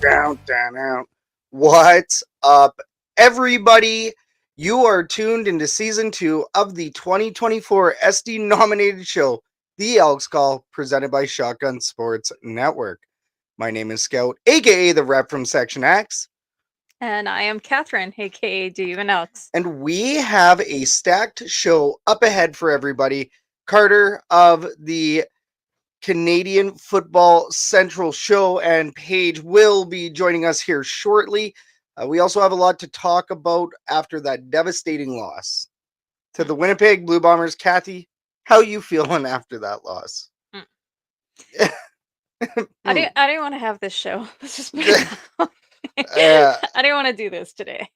down, down, down. What's up, everybody? You are tuned into season 2 of the 2024 SD nominated show, The Elks Call, presented by Shotgun Sports Network. My name is Scout, aka the rep from Section X. And I am Catherine, aka Do You Even Elks? And we have a stacked show up ahead for everybody. Carter of the Canadian Football Central show and Paige will be joining us here shortly. We also have a lot to talk about after that devastating loss to the Winnipeg Blue Bombers. Kathy, how you feeling after that loss? I didn't want to have this show. Let's just put it down. I didn't want to do this today.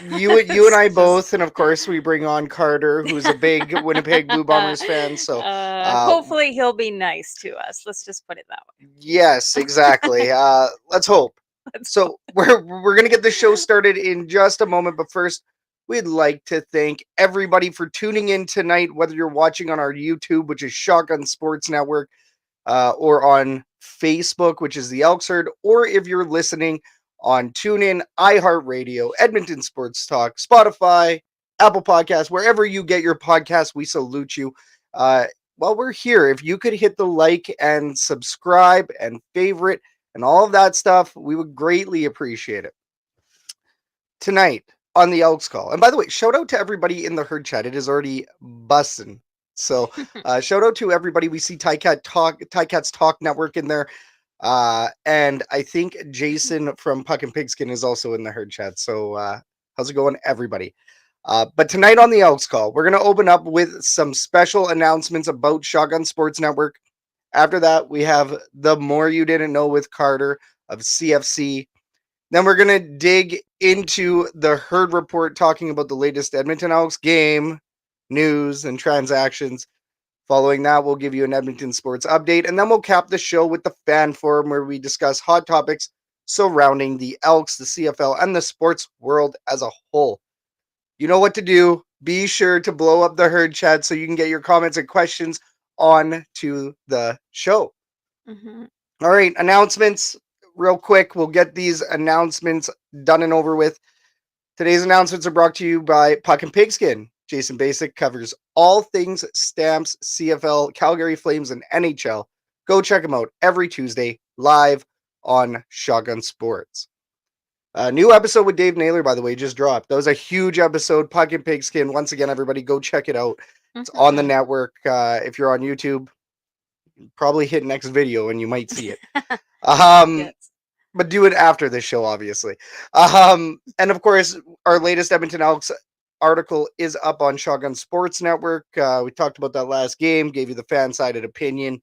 You and I both, and of course we bring on Carter, who's a big Winnipeg Blue Bombers fan. So hopefully he'll be nice to us. Let's just put it that way. Yes, exactly. Let's hope. So we're gonna get the show started in just a moment, but first we'd like to thank everybody for tuning in tonight, whether you're watching on our YouTube, which is Shotgun Sports Network, or on Facebook, which is the Elks Herd, or if you're listening on TuneIn, iHeartRadio, Edmonton Sports Talk, Spotify, Apple Podcasts, wherever you get your podcasts, we salute you. While we're here, if you could hit the like and subscribe and favorite and all of that stuff, we would greatly appreciate it. Tonight on the Elks Call. And by the way, shout out to everybody in the herd chat. It is already bussin'. So shout out to everybody. We see Tycats Talk Network in there. And I think Jason from Puck and Pigskin is also in the herd chat. So how's it going, everybody? But tonight on the Elks Call, we're going to open up with some special announcements about Shotgun Sports Network. After that, we have The More You Didn't Know with Carter of CFC. Then we're going to dig into the herd report, talking about the latest Edmonton Elks game, news, and transactions. Following that, we'll give you an Edmonton sports update, and then we'll cap the show with the fan forum where we discuss hot topics surrounding the Elks, the CFL, and the sports world as a whole. You know what to do. Be sure to blow up the herd chat so you can get your comments and questions on to the show. Mm-hmm. All right, announcements real quick. We'll get these announcements done and over with. Today's announcements are brought to you by Puck and Pigskin. Jason Basic covers all things Stamps, CFL, Calgary Flames, and NHL. Go check him out every Tuesday live on Shotgun Sports. A new episode with Dave Naylor, by the way, just dropped. That was a huge episode. Puck and Pigskin. Once again, everybody, go check it out. It's on the network. If you're on YouTube, probably hit next video and you might see it. Yes. But do it after this show, obviously. And of course, our latest Edmonton Elks article is up on Shotgun Sports Network. We talked about that last game, gave you the fan-sided opinion,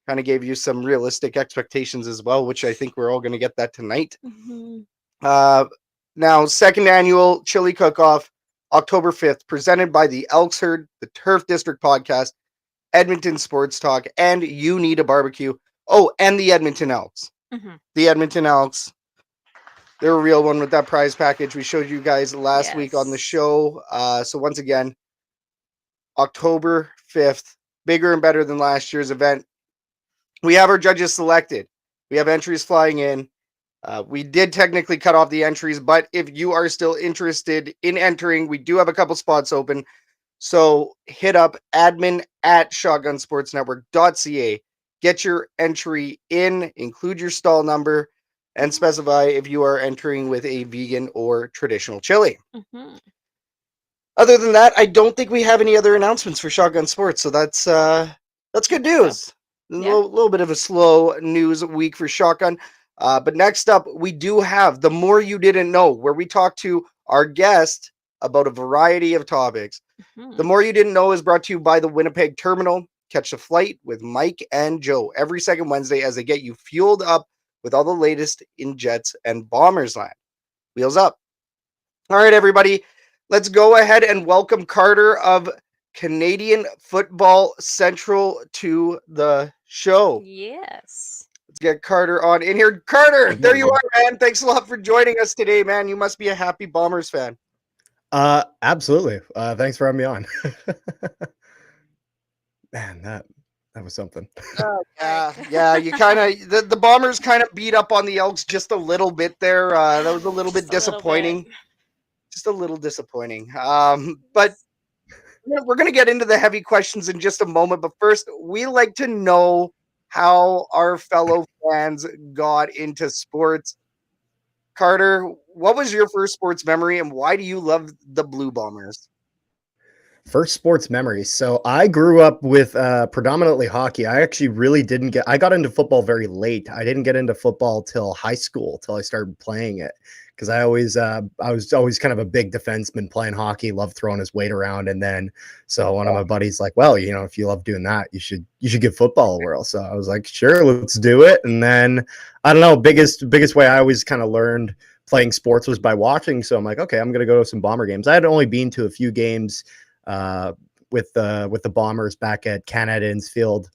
kind of gave you some realistic expectations as well, which I think we're all going to get that tonight. Mm-hmm. Now, second annual Chili Cookoff, October 5th, presented by the Elks Herd, the Turf District Podcast, Edmonton Sports Talk, and You Need a Barbecue. Oh, and the Edmonton Elks. Mm-hmm. The Edmonton Elks. They're a real one with that prize package we showed you guys last week on the show. So once again, October 5th, bigger and better than last year's event. We have our judges selected. We have entries flying in. We did technically cut off the entries, but if you are still interested in entering, we do have a couple spots open. So hit up admin@shotgunsportsnetwork.ca. Get your entry in, include your stall number, and specify if you are entering with a vegan or traditional chili. Mm-hmm. Other than that, I don't think we have any other announcements for Shotgun Sports, so that's good news. A little bit of a slow news week for Shotgun. But next up, we do have The More You Didn't Know, where we talk to our guest about a variety of topics. Mm-hmm. The More You Didn't Know is brought to you by the Winnipeg Terminal. Catch the flight with Mike and Joe every second Wednesday as they get you fueled up with all the latest in Jets and Bombers land. Wheels up. All right, everybody, let's go ahead and welcome Carter of Canadian Football Central to the show. Yes. Let's get Carter on in here. Carter, there you are, man. Thanks a lot for joining us today, man. You must be a happy Bombers fan. Absolutely. Thanks for having me on. Man, that was something. Yeah. You kind of the Bombers kind of beat up on the Elks just a little bit there. That was a little bit disappointing. Just a little disappointing. But we're going to get into the heavy questions in just a moment. But first, we like to know how our fellow fans got into sports. Carter, what was your first sports memory, and why do you love the Blue Bombers? First sports memories. So I grew up with predominantly hockey. I actually really didn't I got into football very late. I didn't get into football till high school, till I started playing it. Because I was always kind of a big defenseman playing hockey, loved throwing his weight around. And then, so one of my buddies like, well, if you love doing that, you should give football a whirl. So I was like, sure, let's do it. And then, I don't know, biggest way I always kind of learned playing sports was by watching. So I'm like, okay, I'm going to go to some Bomber games. I had only been to a few games with the Bombers back at Canada Innsfield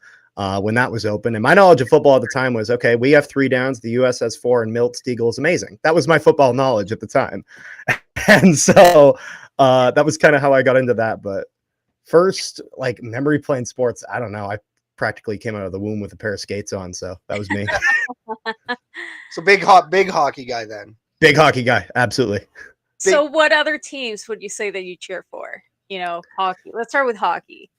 when that was open. And my knowledge of football at the time was, okay, we have 3 downs, the US has 4, and Milt Stiegel is amazing. That was my football knowledge at the time. And so that was kind of how I got into that. But first, like, memory playing sports, I don't know. I practically came out of the womb with a pair of skates on, so that was me. So big hockey guy then. Big hockey guy, absolutely. So what other teams would you say that you cheer for? Hockey. Let's start with hockey.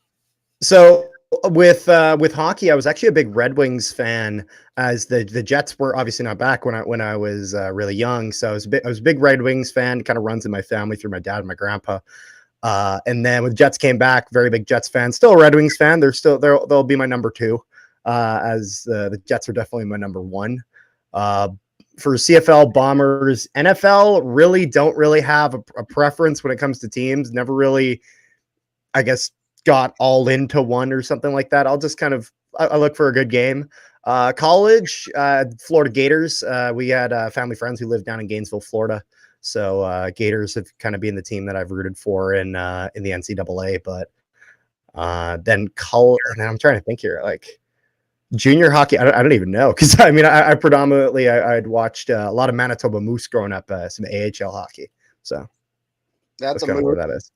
So with hockey, I was actually a big Red Wings fan, as the Jets were obviously not back when I was really young. So I was a big Red Wings fan. Kind of runs in my family through my dad and my grandpa. And then when the Jets came back, very big Jets fan. Still a Red Wings fan. They'll be my number 2, as the Jets are definitely my number 1. For CFL, Bombers, NFL really don't really have a preference when it comes to teams. Never really, I guess, got all into one or something like that. I'll just kind of, I look for a good game. College, Florida Gators. We had family friends who lived down in Gainesville, Florida. So Gators have kind of been the team that I've rooted for in the NCAA. But then college, and I'm trying to think here, like, junior hockey, I don't even know, because I mean, I predominantly I'd watched a lot of Manitoba Moose growing up, some AHL hockey. So that's kind of where that is.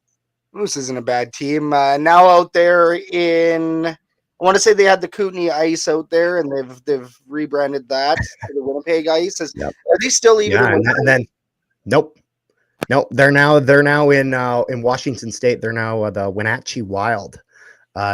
Moose isn't a bad team. Now out there in, I want to say they had the Kootenay Ice out there, and they've rebranded that to the Winnipeg Ice. Are they still even? Yeah, and then nope. They're now in Washington State. They're now the Wenatchee Wild.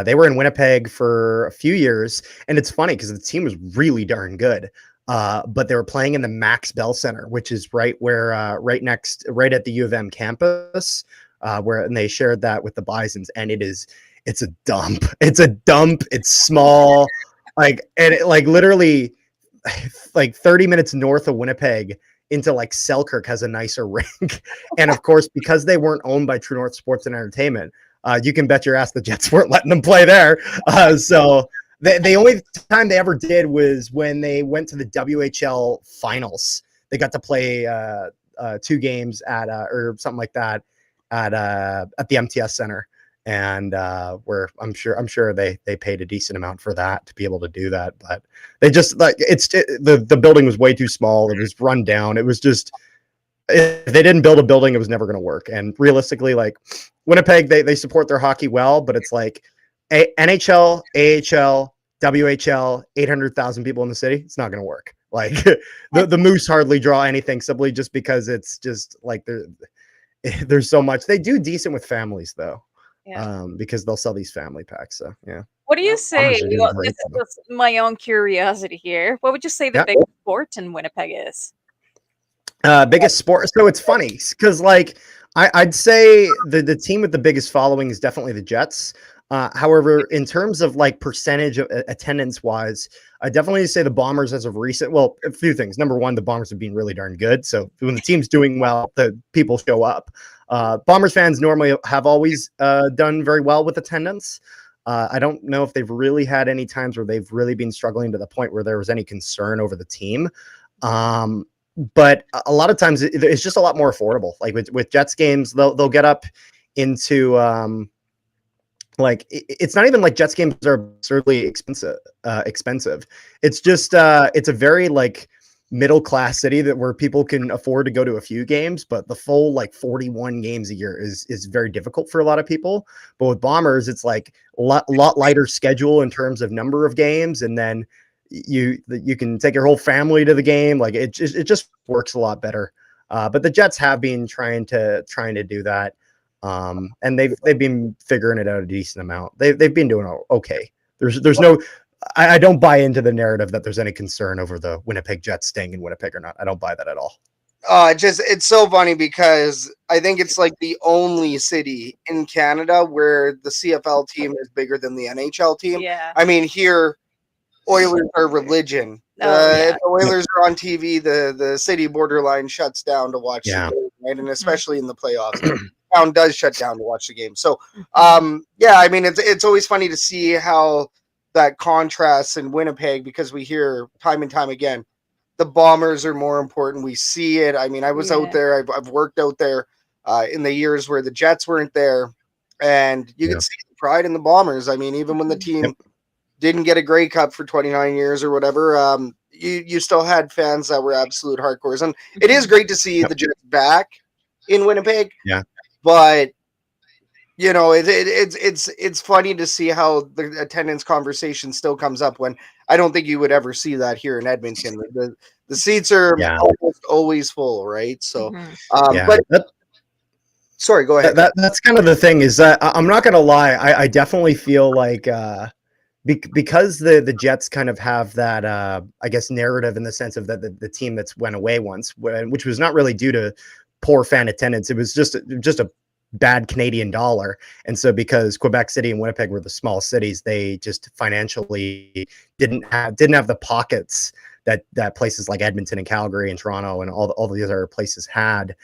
They were in Winnipeg for a few years, and it's funny because the team was really darn good. But they were playing in the Max Bell Center, which is right at the U of M campus, and they shared that with the Bisons, and it's a dump. It's a dump. It's small, literally, 30 minutes north of Winnipeg into Selkirk has a nicer rink. And of course, because they weren't owned by True North Sports and Entertainment, you can bet your ass the Jets weren't letting them play there. So the only time they ever did was when they went to the WHL finals. They got to play 2 games at or something like that at the MTS Center, and where I'm sure they paid a decent amount for that to be able to do that. But they just the building was way too small. It was run down. It was just, if they didn't build a building, it was never going to work. And realistically, Winnipeg, they support their hockey well, but it's NHL, AHL, WHL, 800,000 people in the city. It's not going to work. The Moose hardly draw anything, simply just because it's just there's so much. They do decent with families though, because they'll sell these family packs. So yeah. What do you say? This is my own curiosity here. What would you say the biggest sport in Winnipeg is? Biggest sport. So it's funny because I'd say the team with the biggest following is definitely the Jets. However, in terms of percentage of attendance wise, I definitely say the Bombers as of recent. Well, a few things. Number one, the Bombers have been really darn good. So when the team's doing well, the people show up. Bombers fans normally have always done very well with attendance. I don't know if they've really had any times where they've really been struggling to the point where there was any concern over the team. But a lot of times it's just a lot more affordable. With Jets games, they'll get up into it's not even Jets games are absurdly expensive. It's just it's a very middle class city where people can afford to go to a few games, but the full like 41 games a year is very difficult for a lot of people. But with Bombers, it's like a lot lighter schedule in terms of number of games, and then you can take your whole family to the game. Like it just works a lot better. But the Jets have been trying to do that, and they've been figuring it out a decent amount. They've been doing okay. There's no. I don't buy into the narrative that there's any concern over the Winnipeg Jets staying in Winnipeg or not. I don't buy that at all. It's so funny because I think it's like the only city in Canada where the CFL team is bigger than the NHL team. Yeah. I mean, here, Oilers are religion. If the Oilers are on TV, the city borderline shuts down to watch the game, right? And especially in the playoffs, the town does shut down to watch the game. So, I mean, it's always funny to see how that contrasts in Winnipeg, because we hear time and time again, the Bombers are more important. We see it. I mean, I was out there. I've worked out there in the years where the Jets weren't there, and you could see the pride in the Bombers. I mean, even when the team didn't get a Grey Cup for 29 years or whatever, you still had fans that were absolute hardcores. And it is great to see the Jets back in Winnipeg. Yeah. But you know, it's funny to see how the attendance conversation still comes up when I don't think you would ever see that here in Edmonton. The seats are almost always full, right? So, sorry, go ahead. That's kind of the thing, is that I'm not going to lie. I definitely feel like because the Jets kind of have that, I guess, narrative in the sense of that the team that's went away once, which was not really due to poor fan attendance. It was just a bad Canadian dollar. And so because Quebec City and Winnipeg were the small cities, they just financially didn't have the pockets that places like Edmonton and Calgary and Toronto and all the other places had.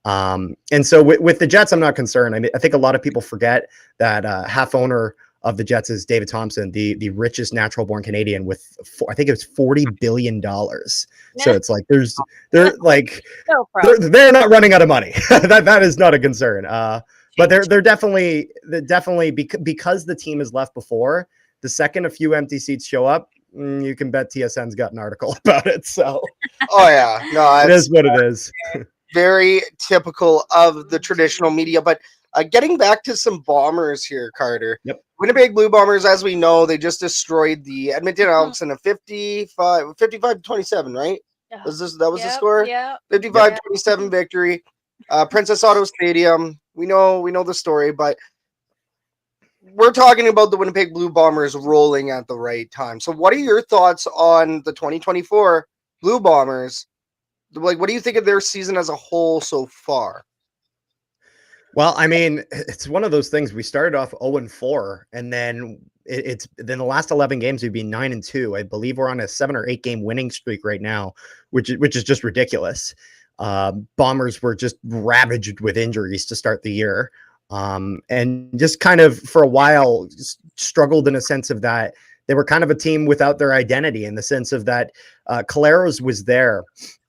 And so with the Jets, I'm not concerned. I mean, I think a lot of people forget that half owner of the Jets is David Thompson, the richest natural born Canadian with, I think it was $40 billion. So it's like, they're not running out of money. that is not a concern. But they're definitely because the team has left before, the second a few empty seats show up, you can bet TSN's got an article about it. So, it is what it is. Very typical of the traditional media. But getting back to some Bombers here, Carter. Yep. Winnipeg Blue Bombers, as we know, they just destroyed the Edmonton Elks in a 55-27, right? Yeah. That was the score? Yeah. 55-27 victory. Princess Auto Stadium. We know the story, but we're talking about the Winnipeg Blue Bombers rolling at the right time. So what are your thoughts on the 2024 Blue Bombers? Like, what do you think of their season as a whole so far? Well, I mean, it's one of those things. We started off 0-4, and then then the last 11 games we've been 9-2. I believe we're on a 7 or 8 game winning streak right now, which is just ridiculous. Bombers were just ravaged with injuries to start the year, and just kind of for a while struggled in a sense of that they were kind of a team without their identity, in the sense of that Caleros was there.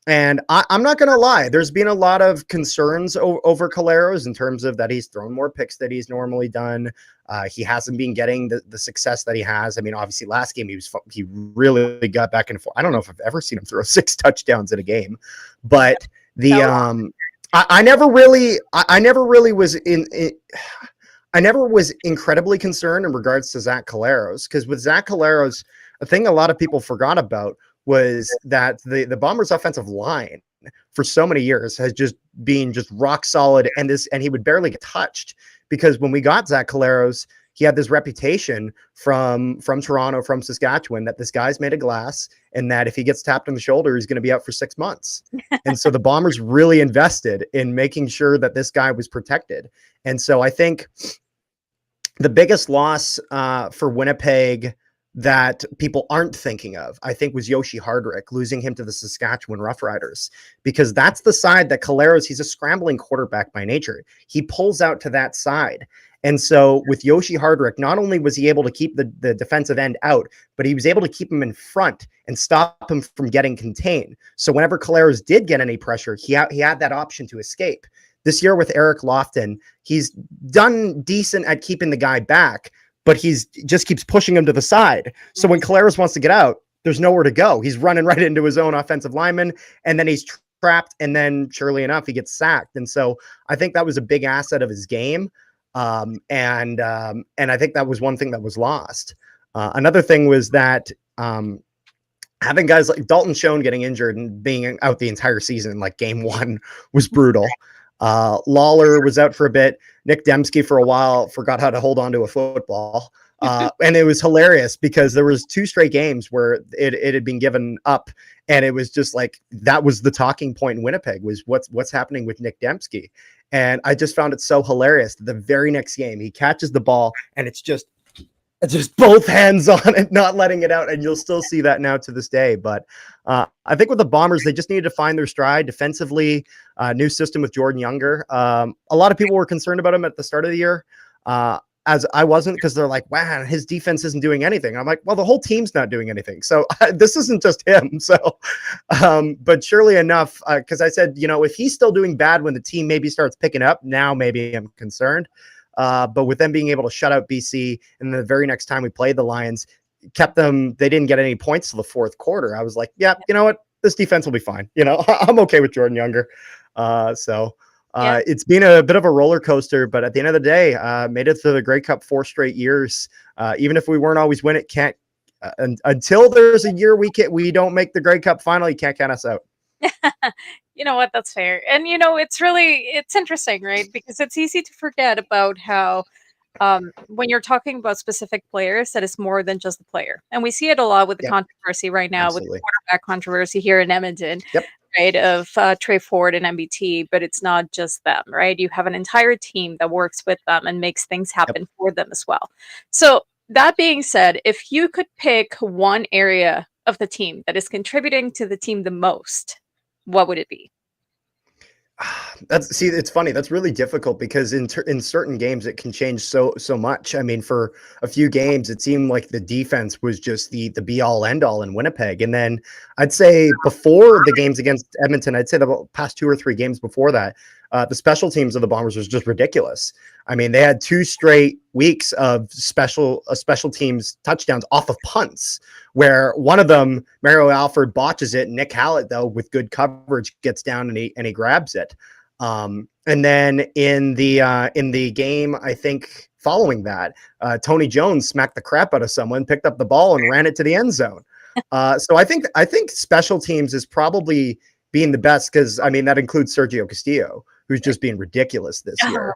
And I'm not going to lie, there's been a lot of concerns over Caleros in terms of that he's thrown more picks than he's normally done. He hasn't been getting the success that he has. I mean, obviously last game he really got back and forth. I don't know if I've ever seen him throw 6 touchdowns in a game, but I never was incredibly concerned in regards to Zach Caleros, because with Zach Caleros, a thing a lot of people forgot about was that the Bombers' offensive line for so many years has just been rock solid, and he would barely get touched, because when we got Zach Caleros, he had this reputation from Toronto, from Saskatchewan, that this guy's made of glass, and that if he gets tapped on the shoulder, he's going to be out for 6 months. And so the Bombers really invested in making sure that this guy was protected. And so I think the biggest loss for Winnipeg that people aren't thinking of, I think, was Yoshi Hardrick, losing him to the Saskatchewan Roughriders, because that's the side that Caleros, he's a scrambling quarterback by nature. He pulls out to that side. And so with Yoshi Hardrick, not only was he able to keep the defensive end out, but he was able to keep him in front and stop him from getting contained. So whenever Caleros did get any pressure, he had that option to escape. This year with Eric Lofton, he's done decent at keeping the guy back, but he's just keeps pushing him to the side. So when Caleros wants to get out, there's nowhere to go. He's running right into his own offensive lineman, and then he's trapped, and then surely enough, he gets sacked. And so I think that was a big asset of his game. And I think that was one thing that was lost. Another thing was that having guys like Dalton Schoen getting injured and being out the entire season, like game one, was brutal. Lawler was out for a bit. Nick Dembski for a while forgot how to hold on to a football. And it was hilarious because there was 2 straight games where it had been given up, and it was just like, that was the talking point in Winnipeg, was what's happening with Nick Dembski. And I just found it so hilarious. The very next game, he catches the ball, and it's just both hands on it, not letting it out. And you'll still see that now to this day. But I think with the Bombers, they just needed to find their stride defensively. New system with Jordan Younger. A lot of people were concerned about him at the start of the year. As I wasn't, because they're like, wow, his defense isn't doing anything. I'm like, well, the whole team's not doing anything. So this isn't just him. So, but surely enough, because I said, if he's still doing bad when the team maybe starts picking up, now maybe I'm concerned. But with them being able to shut out BC, and the very next time we played the Lions, kept them, they didn't get any points till the fourth quarter. I was like, yeah, you know what? This defense will be fine. I'm okay with Jordan Younger. It's been a bit of a roller coaster, but at the end of the day, made it to the Grey Cup 4 straight years. Even if we weren't always win it, until there's a year we don't make the Grey Cup final, you can't count us out. You know what? That's fair. And, it's interesting, right? Because it's easy to forget about how when you're talking about specific players, that it's more than just the player. And we see it a lot with the controversy right now, with the quarterback controversy here in Edmonton. Right, of Tre Ford and MBT, but it's not just them, right? You have an entire team that works with them and makes things happen for them as well. So that being said, if you could pick one area of the team that is contributing to the team the most, what would it be? It's funny. That's really difficult because in certain games it can change so much. I mean, for a few games, it seemed like the defense was just the be all end all in Winnipeg. And then I'd say before the games against Edmonton, I'd say the past 2 or 3 games before that, the special teams of the Bombers was just ridiculous. I mean, they had 2 straight weeks of special teams touchdowns off of punts, where one of them, Mario Alford, botches it. Nick Hallett, though, with good coverage, gets down and he grabs it. And then in the game, I think following that, Tony Jones smacked the crap out of someone, picked up the ball, and ran it to the end zone. So I think special teams is probably being the best, because I mean that includes Sergio Castillo, who's just being ridiculous this year,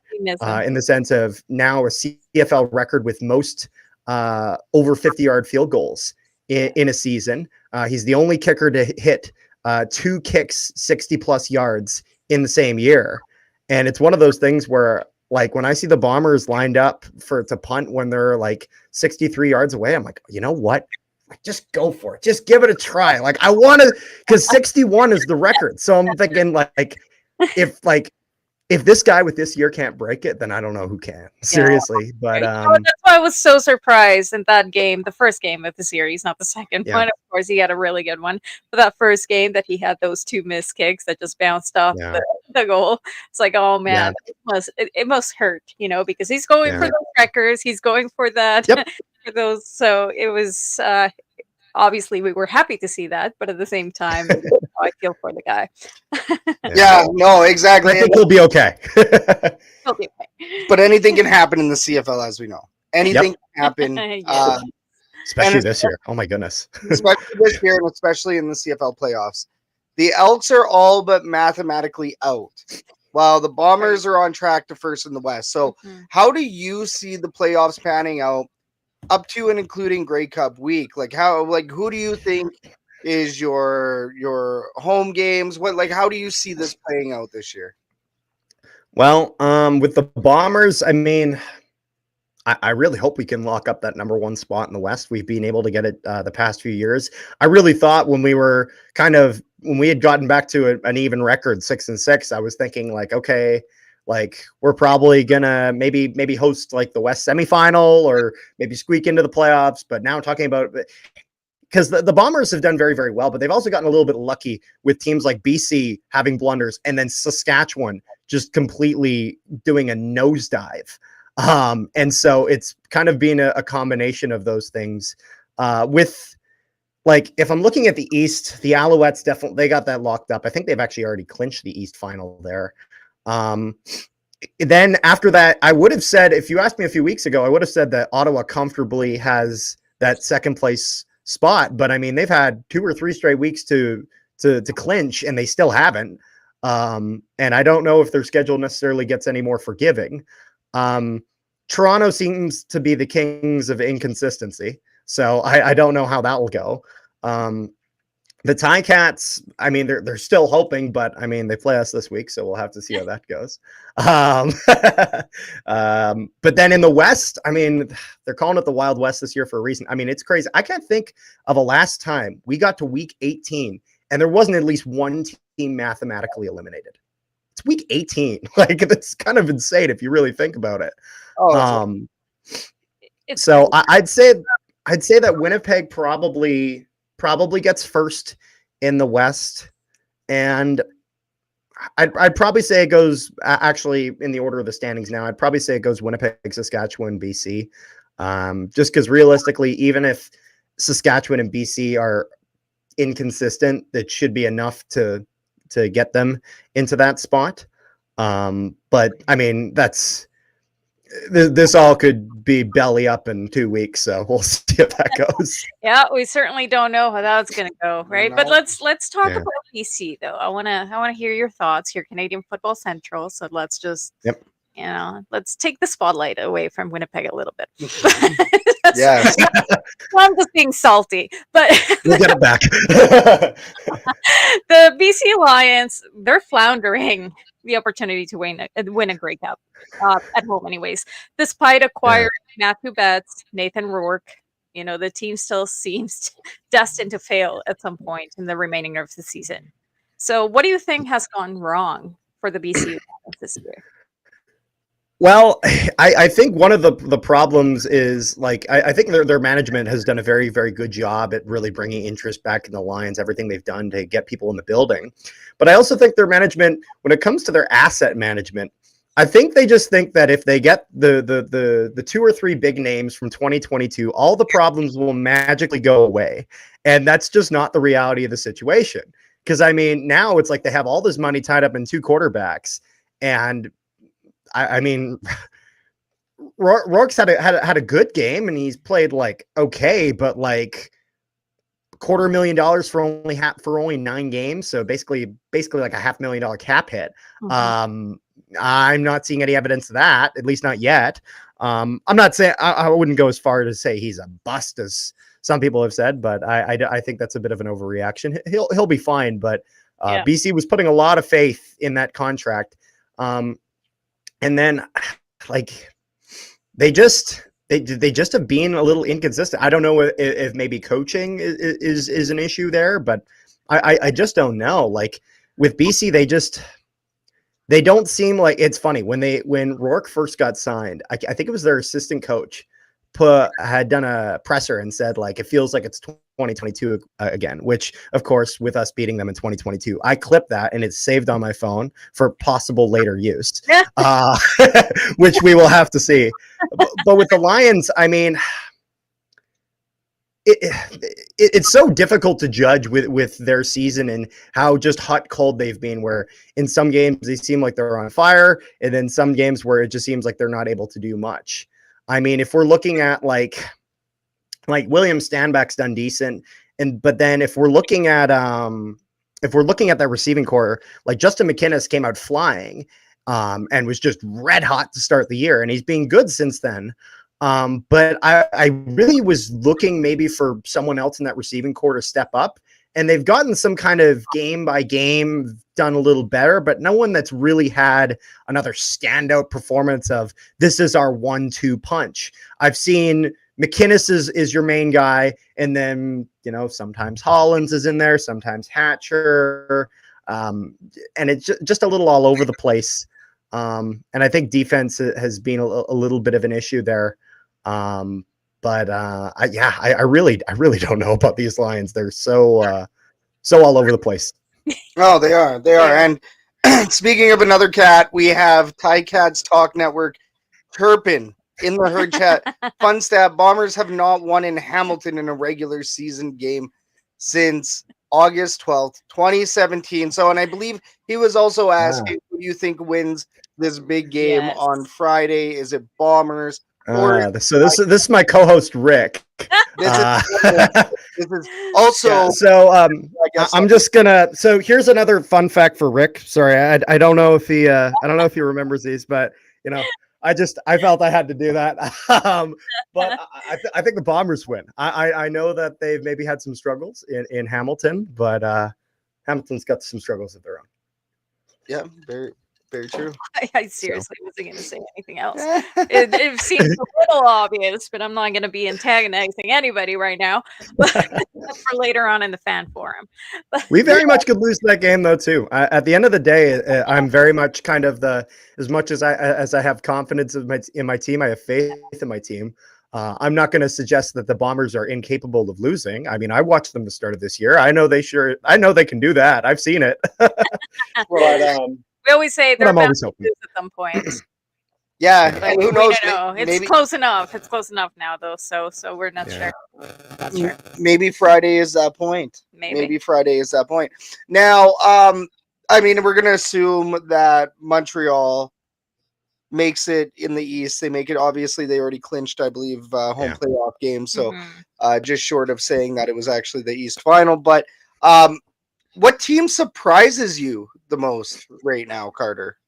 in the sense of now a CFL record with most over 50-yard field goals in a season. He's the only kicker to hit 2 kicks 60+ yards in the same year. And it's one of those things where, like, when I see the Bombers lined up to punt when they're like 63 yards away, I'm like, you know what? Just go for it. Just give it a try. Like, I want to, because 61 is the record. So I'm thinking, like, if this guy with this year can't break it, then I don't know who can. Seriously. But that's why I was so surprised in that game, the first game of the series, not the second one. Of course, he had a really good one. But that first game, that he had those 2 missed kicks that just bounced off the goal. It's like, oh man, it must hurt, because he's going for those records. He's going for that. For those. So it was obviously we were happy to see that, but at the same time, I feel for the guy. No, exactly. I think he'll be okay. He'll be okay. But anything can happen in the CFL, as we know. Anything can happen. Especially this year. Oh my goodness. Especially this year, and especially in the CFL playoffs. The Elks are all but mathematically out, while the Bombers are on track to first in the West. So how do you see the playoffs panning out up to and including Grey Cup week? Who do you think is your home games? How do you see this playing out this year? Well, with the Bombers, I mean, I really hope we can lock up that number 1 spot in the West. We've been able to get it the past few years. I really thought when we had gotten back to an even record, 6-6, I was thinking, like, okay, like, we're probably gonna maybe host like the West semifinal, or maybe squeak into the playoffs. But now I'm talking about, because the Bombers have done very, very well, but they've also gotten a little bit lucky with teams like BC having blunders, and then Saskatchewan just completely doing a nosedive. And so it's kind of been a combination of those things. With like if I'm looking at the East, the Alouettes definitely they got that locked up. I think they've actually already clinched the East final there. Then after that, I would have said, if you asked me a few weeks ago, I would have said that Ottawa comfortably has that second place spot. But I mean, they've had 2 or 3 straight weeks to clinch, and they still haven't. And I don't know if their schedule necessarily gets any more forgiving. Toronto seems to be the kings of inconsistency, so I don't know how that will go. The Ticats, I mean, they're still hoping, but I mean, they play us this week, so we'll have to see how that goes. But then in the West, I mean, they're calling it the Wild West this year for a reason. I mean, it's crazy. I can't think of a last time we got to week 18 and there wasn't at least one team mathematically eliminated. It's week 18. Like, that's kind of insane if you really think about it. So I'd say that Winnipeg probably gets first in the West, and I'd probably say it goes actually in the order of the standings now. I'd probably say it goes Winnipeg, Saskatchewan, BC, just because realistically, even if Saskatchewan and BC are inconsistent, that should be enough to get them into that spot. But I mean, this all could be belly up in 2 weeks, so we'll see how that goes. Yeah, we certainly don't know how that's going to go, right? No. But let's talk about BC though. I want to hear your thoughts here, Canadian Football Central. So let's just let's take the spotlight away from Winnipeg a little bit. Yes. Well, I'm just being salty, but We'll get it back. The BC Lions, they're floundering the opportunity to win a Grey Cup at home anyways. Despite acquiring Matthew Betts, Nathan Rourke, the team still seems destined to fail at some point in the remaining of the season. So what do you think has gone wrong for the BC Lions this year? Well, I think one of the problems is, like, I think their management has done a very, very good job at really bringing interest back in the Lions, everything they've done to get people in the building. But I also think their management, when it comes to their asset management, I think they just think that if they get the 2 or 3 big names from 2022, all the problems will magically go away. And that's just not the reality of the situation. Because, I mean, now it's like they have all this money tied up in 2 quarterbacks, and I mean, Rourke's had a good game, and he's played like okay, but like $250,000 for only 9 games, so basically like a $500,000 cap hit. Mm-hmm. I'm not seeing any evidence of that, at least not yet. I'm not saying I wouldn't go as far to say he's a bust, as some people have said, but I think that's a bit of an overreaction. He'll be fine, but BC was putting a lot of faith in that contract. And then, like, they just have been a little inconsistent. I don't know if maybe coaching is an issue there, but I just don't know. Like, with BC, they don't seem like, it's funny when Rourke first got signed. I think it was their assistant coach had done a presser and said, like, it feels like it's 2022 again, which of course, with us beating them in 2022, I clipped that and it's saved on my phone for possible later use, which we will have to see. But with the Lions, I mean, it's so difficult to judge with their season and how just hot cold they've been, where in some games they seem like they're on fire, and then some games where it just seems like they're not able to do much. I mean, if we're looking at like William Stanback's done decent, but then if we're looking at that receiving core, like Justin McInnis came out flying and was just red hot to start the year, and he's been good since then. But I really was looking maybe for someone else in that receiving core to step up, and they've gotten some kind of game by game done a little better, but no one that's really had another standout performance of this is our 1-2 punch. I've seen McInnis is your main guy, and then sometimes Hollins is in there, sometimes Hatcher, and it's just a little all over the place. And I think defense has been a little bit of an issue there. But I really don't know about these Lions. They're so all over the place. Oh, they are. And speaking of another cat, we have Ticats Talk Network Turpin in the herd chat. Fun stat: Bombers have not won in Hamilton in a regular season game since August 12th, 2017. So, and I believe he was also asking, who do you think wins this big game on Friday? Is it Bombers? So this is my co-host Rick. This is also. I'm just gonna. So here's another fun fact for Rick. Sorry, I don't know if he remembers these, but I felt I had to do that. But I think the Bombers win. I know that they've maybe had some struggles in Hamilton, but Hamilton's got some struggles of their own. Yeah, very true. I seriously wasn't going to say anything else. It seems a little obvious, but I'm not going to be antagonizing anybody right now. For later on in the fan forum. We very much could lose that game though too. At the end of the day, I'm very much kind of as much as I have confidence in my team, I have faith in my team. I'm not going to suggest that the Bombers are incapable of losing. I mean, I watched them the start of this year. I know they can do that. I've seen it. But, we always say they're bound to lose at some point. Yeah, like, who knows? It's close enough. It's close enough now, though. So we're not sure. Not sure. Maybe Friday is that point. Maybe Friday is that point. Now, I mean, we're gonna assume that Montreal makes it in the East. They make it. Obviously, they already clinched, I believe, home playoff game. So, just short of saying that it was actually the East final. But, what team surprises you the most right now, Carter?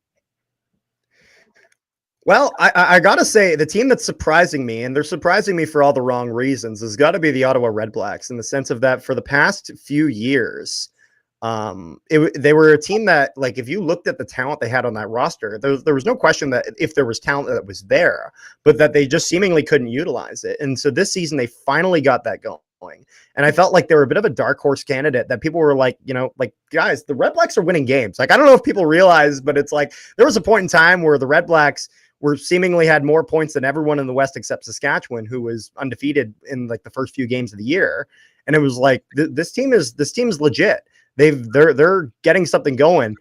Well, I got to say, the team that's surprising me, and they're surprising me for all the wrong reasons, has got to be the Ottawa Redblacks, in the sense of that for the past few years, they were a team that, like, if you looked at the talent they had on that roster, there was no question that if there was talent that was there, but that they just seemingly couldn't utilize it. And so this season, they finally got that going. And I felt like they were a bit of a dark horse candidate that people were like, guys, the Redblacks are winning games. Like, I don't know if people realize, but it's like there was a point in time where the Redblacks were seemingly had more points than everyone in the West except Saskatchewan, who was undefeated in like the first few games of the year. And it was like, this team is legit. They're getting something going.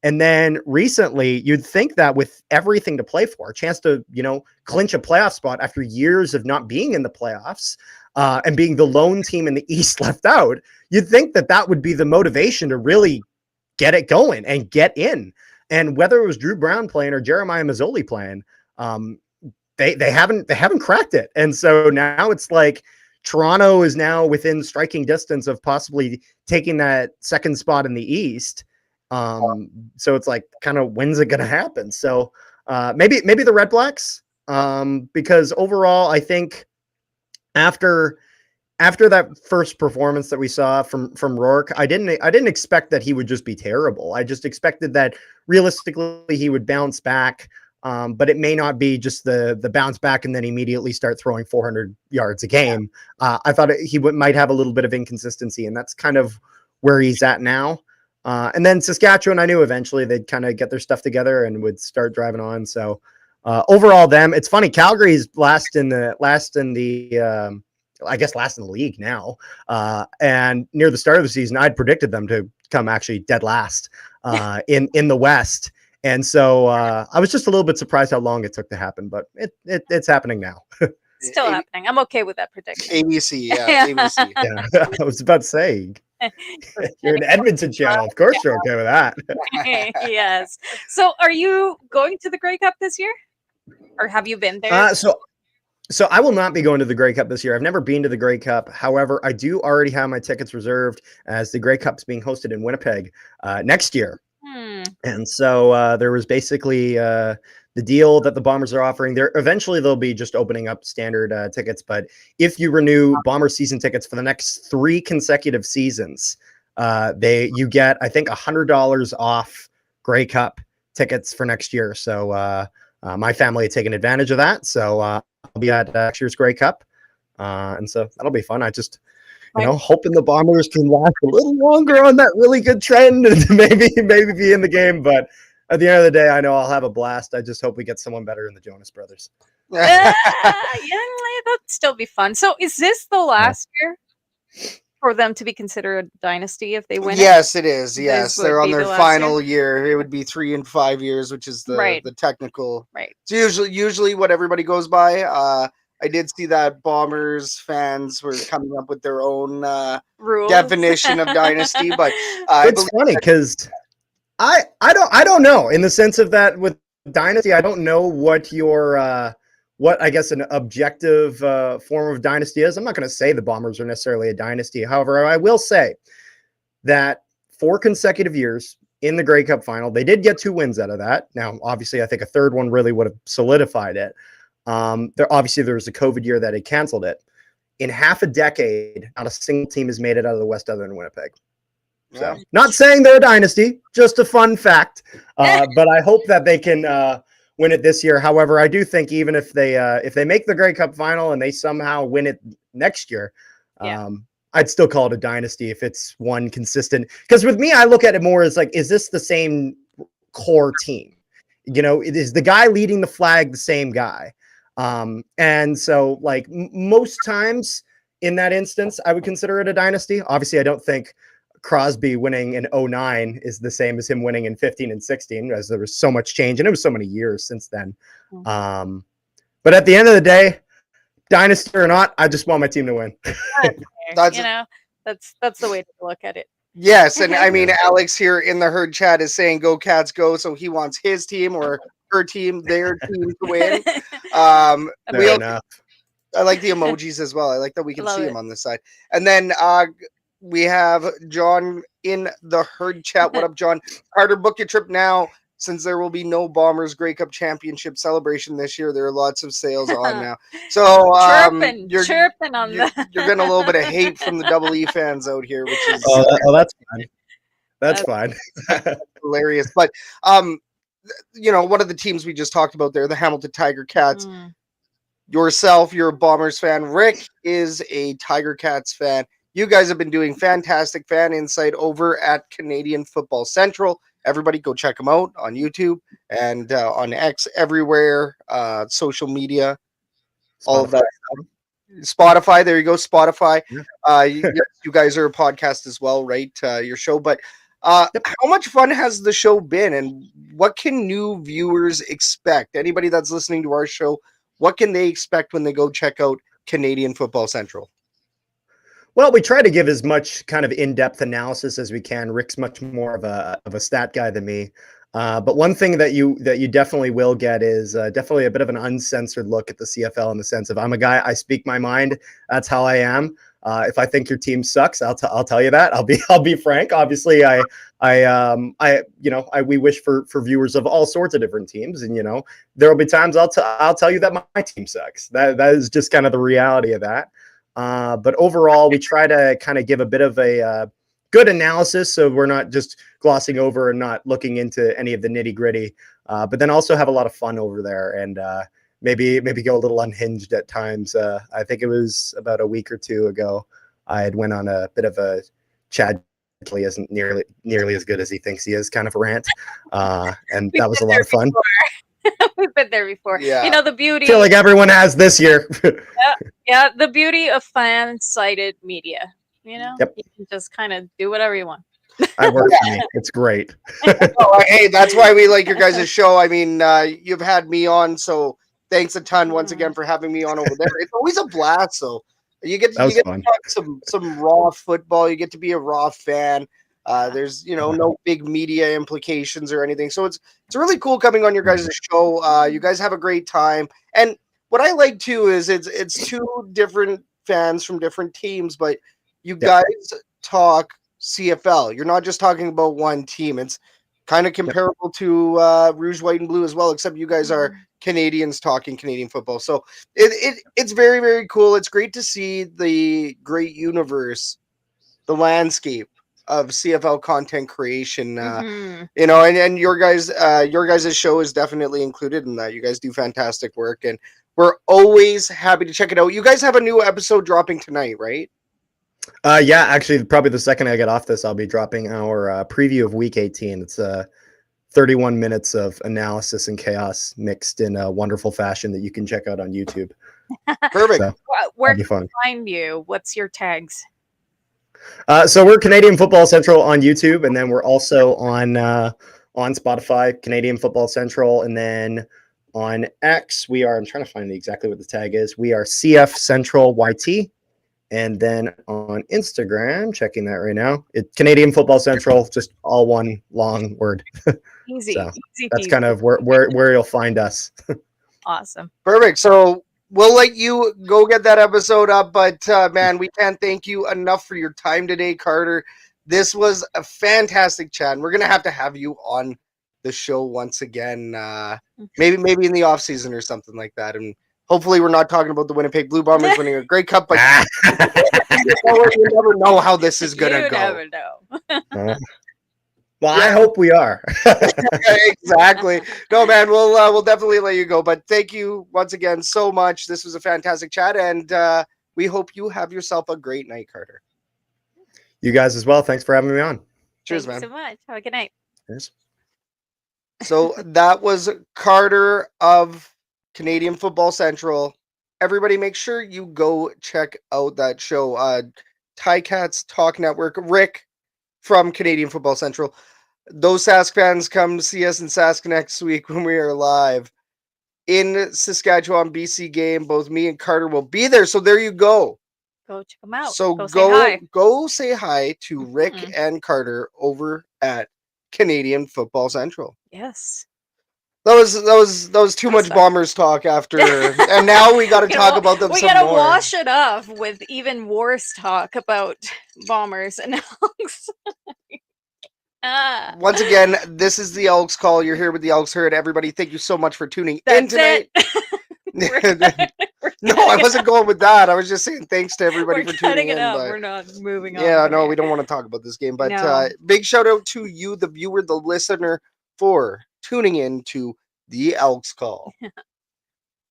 And then recently, you'd think that with everything to play for, a chance to, clinch a playoff spot after years of not being in the playoffs, and being the lone team in the East left out, you'd think that would be the motivation to really get it going and get in. And whether it was Drew Brown playing or Jeremiah Mazzoli playing, they haven't cracked it. And so now it's like Toronto is now within striking distance of possibly taking that second spot in the East. So it's like, kind of, when's it going to happen? So maybe the Redblacks, because overall, I think after that first performance that we saw from Rourke, I didn't expect that he would just be terrible. I just expected that realistically he would bounce back, but it may not be just the bounce back and then immediately start throwing 400 yards a game. I thought he might have a little bit of inconsistency, and that's kind of where he's at now. And then Saskatchewan, I knew eventually they'd kind of get their stuff together and would start driving on. So overall, it's funny. Calgary's last in the league now. And near the start of the season, I'd predicted them to come actually dead last in the West. And so I was just a little bit surprised how long it took to happen, but it's happening now. Still happening. I'm okay with that prediction. ABC, yeah. ABC. Yeah, I was about to say, you're an Edmonton channel. Of course you're okay with that. Yes. So are you going to the Grey Cup this year? Or have you been there? So I will not be going to the Grey Cup this year. I've never been to the Grey Cup. However, I do already have my tickets reserved, as the Grey Cup's being hosted in Winnipeg next year. And so there was basically the deal that the Bombers are offering. Eventually they'll be just opening up standard tickets. But if you renew Bomber season tickets for the next 3 consecutive seasons, you get, I think, $100 off Grey Cup tickets for next year. So my family had taken advantage of that. So I'll be at next year's Grey Cup. And so that'll be fun. I just, hoping the Bombers can last a little longer on that really good trend and maybe be in the game. But at the end of the day, I know I'll have a blast. I just hope we get someone better than the Jonas Brothers. Yeah, that'd still be fun. So is this the last year for them to be considered a dynasty if they win? Yes, it is. Yes, they're on their final year. It would be 3 and 5 years, which is the technical. Right. It's usually what everybody goes by. I did see that Bombers fans were coming up with their own Rules. definition of dynasty, but I It's funny because I don't know, in the sense of that with dynasty. I don't know what your what I guess an objective form of dynasty is. I'm not going to say the Bombers are necessarily a dynasty. However, I will say that 4 consecutive years in the Grey Cup final, they did get 2 wins out of that. Now, obviously, I think a third one really would have solidified it. There was a COVID year that had canceled it. In half a decade, not a single team has made it out of the West other than Winnipeg. So, not saying they're a dynasty, just a fun fact. But I hope that they can win it this year. However, I do think even if they make the Grey Cup final and they somehow win it next year, I'd still call it a dynasty if it's one consistent. Because with me, I look at it more as like, is this the same core team? You know, is the guy leading the flag the same guy? And so, like, most times in that instance, I would consider it a dynasty. Obviously, I don't think Crosby winning in 2009 is the same as him winning in 15 and 16, as there was so much change, and it was so many years since then. But at the end of the day, dynasty or not, I just want my team to win. That's the way to look at it. Yes, and I mean, Alex here in the herd chat is saying "Go Cats, go!" So he wants his team or her team, their team to win. I like the emojis as well. I like that we can see them on this side. And then we have John in the herd chat. What up, John? Carter, book your trip now. Since there will be no Bombers Grey Cup Championship celebration this year, there are lots of sales on now. So chirping on that. You're getting a little bit of hate from the Double E fans out here, which is that's fine. That's fine. Hilarious. But you know, one of the teams we just talked about there, the Hamilton Tiger Cats. Yourself, you're a Bombers fan. Rick is a Tiger Cats fan. You guys have been doing fantastic fan insight over at Canadian Football Central. Everybody go check them out on YouTube and on X, everywhere, social media, all of that stuff. Spotify, there you go, Spotify. You guys are a podcast as well, right? Your show. But how much fun has the show been, and what can new viewers expect? Anybody that's listening to our show, what can they expect when they go check out Canadian Football Central? Well, we try to give as much kind of in-depth analysis as we can. Rick's much more of a stat guy than me. But one thing that you definitely will get is definitely a bit of an uncensored look at the CFL, in the sense of, I'm a guy, I speak my mind. That's how I am. If I think your team sucks, I'll tell you that. I'll be frank. Obviously, we wish for viewers of all sorts of different teams, and there will be times I'll tell you that my team sucks. That is just kind of the reality of that. But overall, we try to kind of give a bit of a good analysis, so we're not just glossing over and not looking into any of the nitty gritty, but then also have a lot of fun over there, and maybe go a little unhinged at times. I think it was about a week or two ago, I had went on a bit of a Chad isn't nearly as good as he thinks he is kind of a rant, and that was a lot of fun. We've been there before. Yeah. The beauty. I feel like everyone has this year. Yeah. The beauty of fan-sided media. You can just kind of do whatever you want. I work for me. It's great. Hey, that's why we like your guys' show. I mean, you've had me on, so thanks a ton once again for having me on over there. It's always a blast. So you get to talk some raw football. You get to be a raw fan. There's no big media implications or anything, so it's really cool coming on your guys' show. You guys have a great time, and what I like too is it's two different fans from different teams, but you guys talk CFL. You're not just talking about one team. It's kind of comparable to Rouge, White, and Blue as well, except you guys are Canadians talking Canadian football. So it's very, very cool. It's great to see the great universe, the landscape of CFL content creation, and your guys' show is definitely included in that. You guys do fantastic work, and we're always happy to check it out. You guys have a new episode dropping tonight, right? Yeah, actually, probably the second I get off this, I'll be dropping our preview of Week 18. It's 31 minutes of analysis and chaos mixed in a wonderful fashion that you can check out on YouTube. Perfect. So, where can we find you? What's your tags? So we're Canadian Football Central on YouTube, and then we're also on Spotify, Canadian Football Central, and then On X, we are, I'm trying to find exactly what the tag is. We are CF Central YT. And then on Instagram, checking that right now, it's Canadian Football Central, just all one long word. Easy, So easy that's peasy. kind of where you'll find us. Awesome. Perfect. So we'll let you go get that episode up, but man, we can't thank you enough for your time today, Carter. This was a fantastic chat, and we're gonna have to have you on the show once again, maybe in the off season or something like that, and hopefully we're not talking about the Winnipeg Blue Bombers winning a Grey Cup, but you never know how this is gonna You go. never know. Well, I hope we are. Exactly. No, man, we'll definitely let you go. But thank you once again so much. This was a fantastic chat, and we hope you have yourself a great night, Carter. You guys as well. Thanks for having me on. Cheers, Thanks man. so much. Have a good night. Cheers. So that was Carter of Canadian Football Central. Everybody, make sure you go check out that show. Ticats Talk Network. Rick from Canadian Football Central. Those Sask fans, come see us in Sask next week when we are live in Saskatchewan BC game. Both me and Carter will be there. So there you go. Go check them out. So go say hi to Rick and Carter over at Canadian Football Central. Yes. That was too much Bombers talk after, and now we got to talk about them. We some gotta more. wash it off with even worse talk about Bombers and Elks. Once again, this is the Elks Call. You're here with the Elks Herd. Everybody, thank you so much for tuning in tonight. No, I wasn't going with that. I was just saying thanks to everybody for tuning in. But we're not moving on. Yeah, no, we don't want to talk about this game. But big shout out to you, the viewer, the listener, for tuning in to the Elks Call.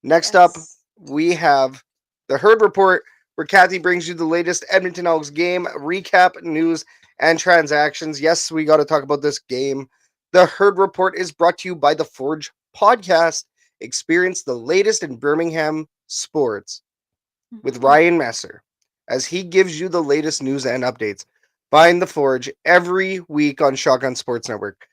Next up, we have the Herd Report, where Kathy brings you the latest Edmonton Elks game recap, news, and transactions. Yes, we got to talk about this game. The Herd Report is brought to you by the Forge Podcast. Experience the latest in Birmingham sports with Ryan Messer as he gives you the latest news and updates. Find the Forge every week on Shotgun Sports Network.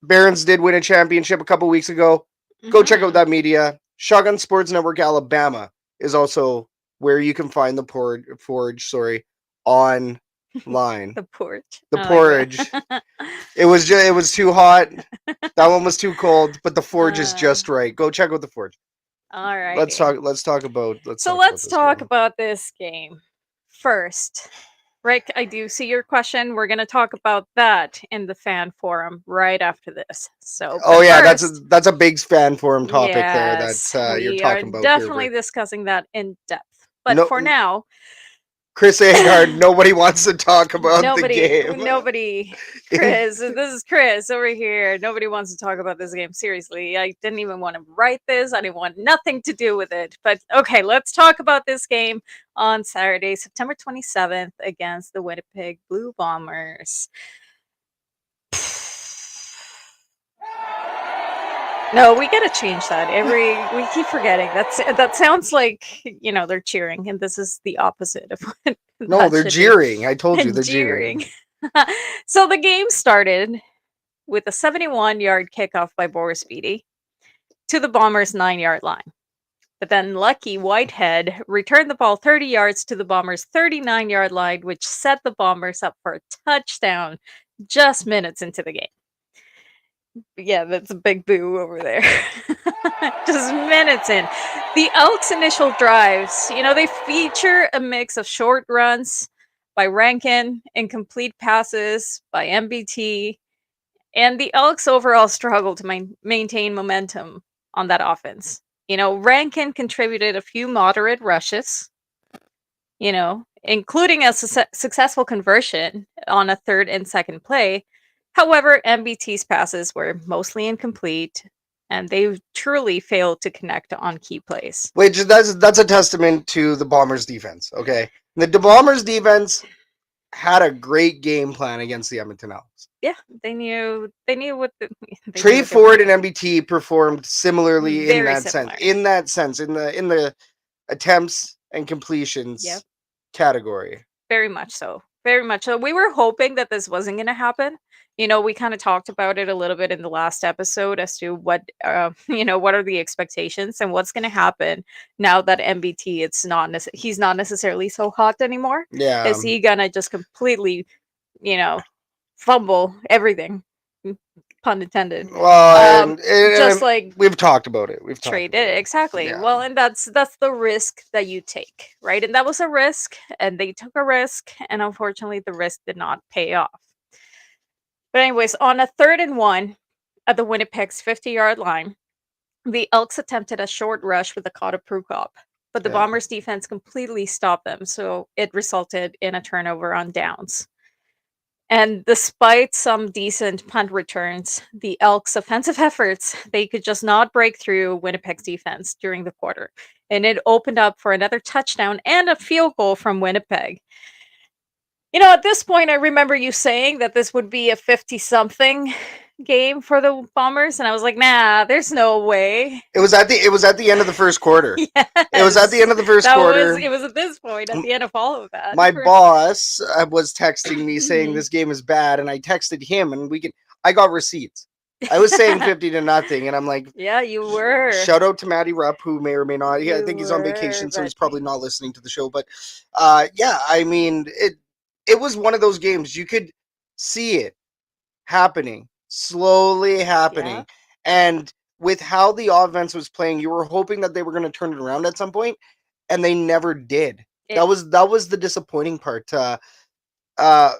Barons did win a championship a couple weeks ago. Go check out that media. Shotgun Sports Network Alabama is also where you can find the Forge. Online. The porch. The porridge. It was too hot. That one was too cold, but the Forge is just right. Go check out the Forge. All right. Let's talk about this game first. Rick, I do see your question. We're going to talk about that in the fan forum right after this. So, that's a big fan forum topic there that you're talking about. Definitely discussing that in depth. But for now, Chris Agard, nobody wants to talk about the game. Nobody. Chris, this is Chris over here. Nobody wants to talk about this game. Seriously, I didn't even want to write this. I didn't want nothing to do with it. But okay, let's talk about this game on Saturday, September 27th against the Winnipeg Blue Bombers. No, we gotta change that. We keep forgetting. That sounds like they're cheering, and this is the opposite of what. No, they're jeering. I told you they're jeering. So the game started with a 71-yard kickoff by Boris Beatty to the Bombers' 9-yard line. But then Lucky Whitehead returned the ball 30 yards to the Bombers' 39-yard line, which set the Bombers up for a touchdown just minutes into the game. Yeah, that's a big boo over there. Just minutes in. The Elks' initial drives, they feature a mix of short runs by Rankin and complete passes by MBT. And the Elks overall struggle to maintain momentum on that offense. Rankin contributed a few moderate rushes, including a successful conversion on a third and second play. However, MBT's passes were mostly incomplete, and they truly failed to connect on key plays. Which that's a testament to the Bombers' defense. Okay, the Bombers' defense had a great game plan against the Edmonton Elks. Yeah, they knew what. Tre Ford and MBT performed similarly in that sense. In the attempts and completions category. Very much so. Very much so. We were hoping that this wasn't going to happen. We kind of talked about it a little bit in the last episode as to what, what are the expectations and what's going to happen now that MBT, he's not necessarily so hot anymore. Yeah. Is he gonna just completely, fumble everything? Pun intended. Well, Just like we've talked about it. Trey did, exactly. Yeah. Well, and that's the risk that you take, right? And that was a risk, and they took a risk, and unfortunately, the risk did not pay off. But anyways, on a 3rd and 1 at the Winnipeg's 50-yard line, the Elks attempted a short rush with a Tre Ford, but the Yeah. Bombers' defense completely stopped them, so it resulted in a turnover on downs. And despite some decent punt returns, the Elks' offensive efforts, they could just not break through Winnipeg's defense during the quarter. And it opened up for another touchdown and a field goal from Winnipeg. At this point, I remember you saying that this would be a 50-something game for the Bombers, and I was like, nah, there's no way. It was at the end of the first quarter. Yes. It was at the end of the first quarter. It was at this point, at the end of all of that. My boss was texting me saying this game is bad, and I texted him, and I got receipts. I was saying 50-0, and I'm like, yeah, you were. Shout out to Matty Rupp, who may or may not. I think he's on vacation, so he's probably not listening to the show. But yeah, I mean, it was one of those games you could see it happening, slowly happening, and with how the offense was playing, you were hoping that they were going to turn it around at some point, and they never did. That was the disappointing part. Yeah,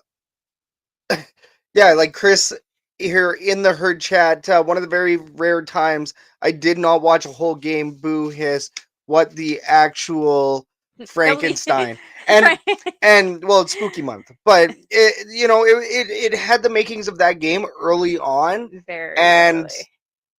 like Chris here in the herd chat, one of the very rare times I did not watch a whole game. Boo hiss! What the actual Frankenstein? And well, it's spooky month, but it had the makings of that game early on. Very and early.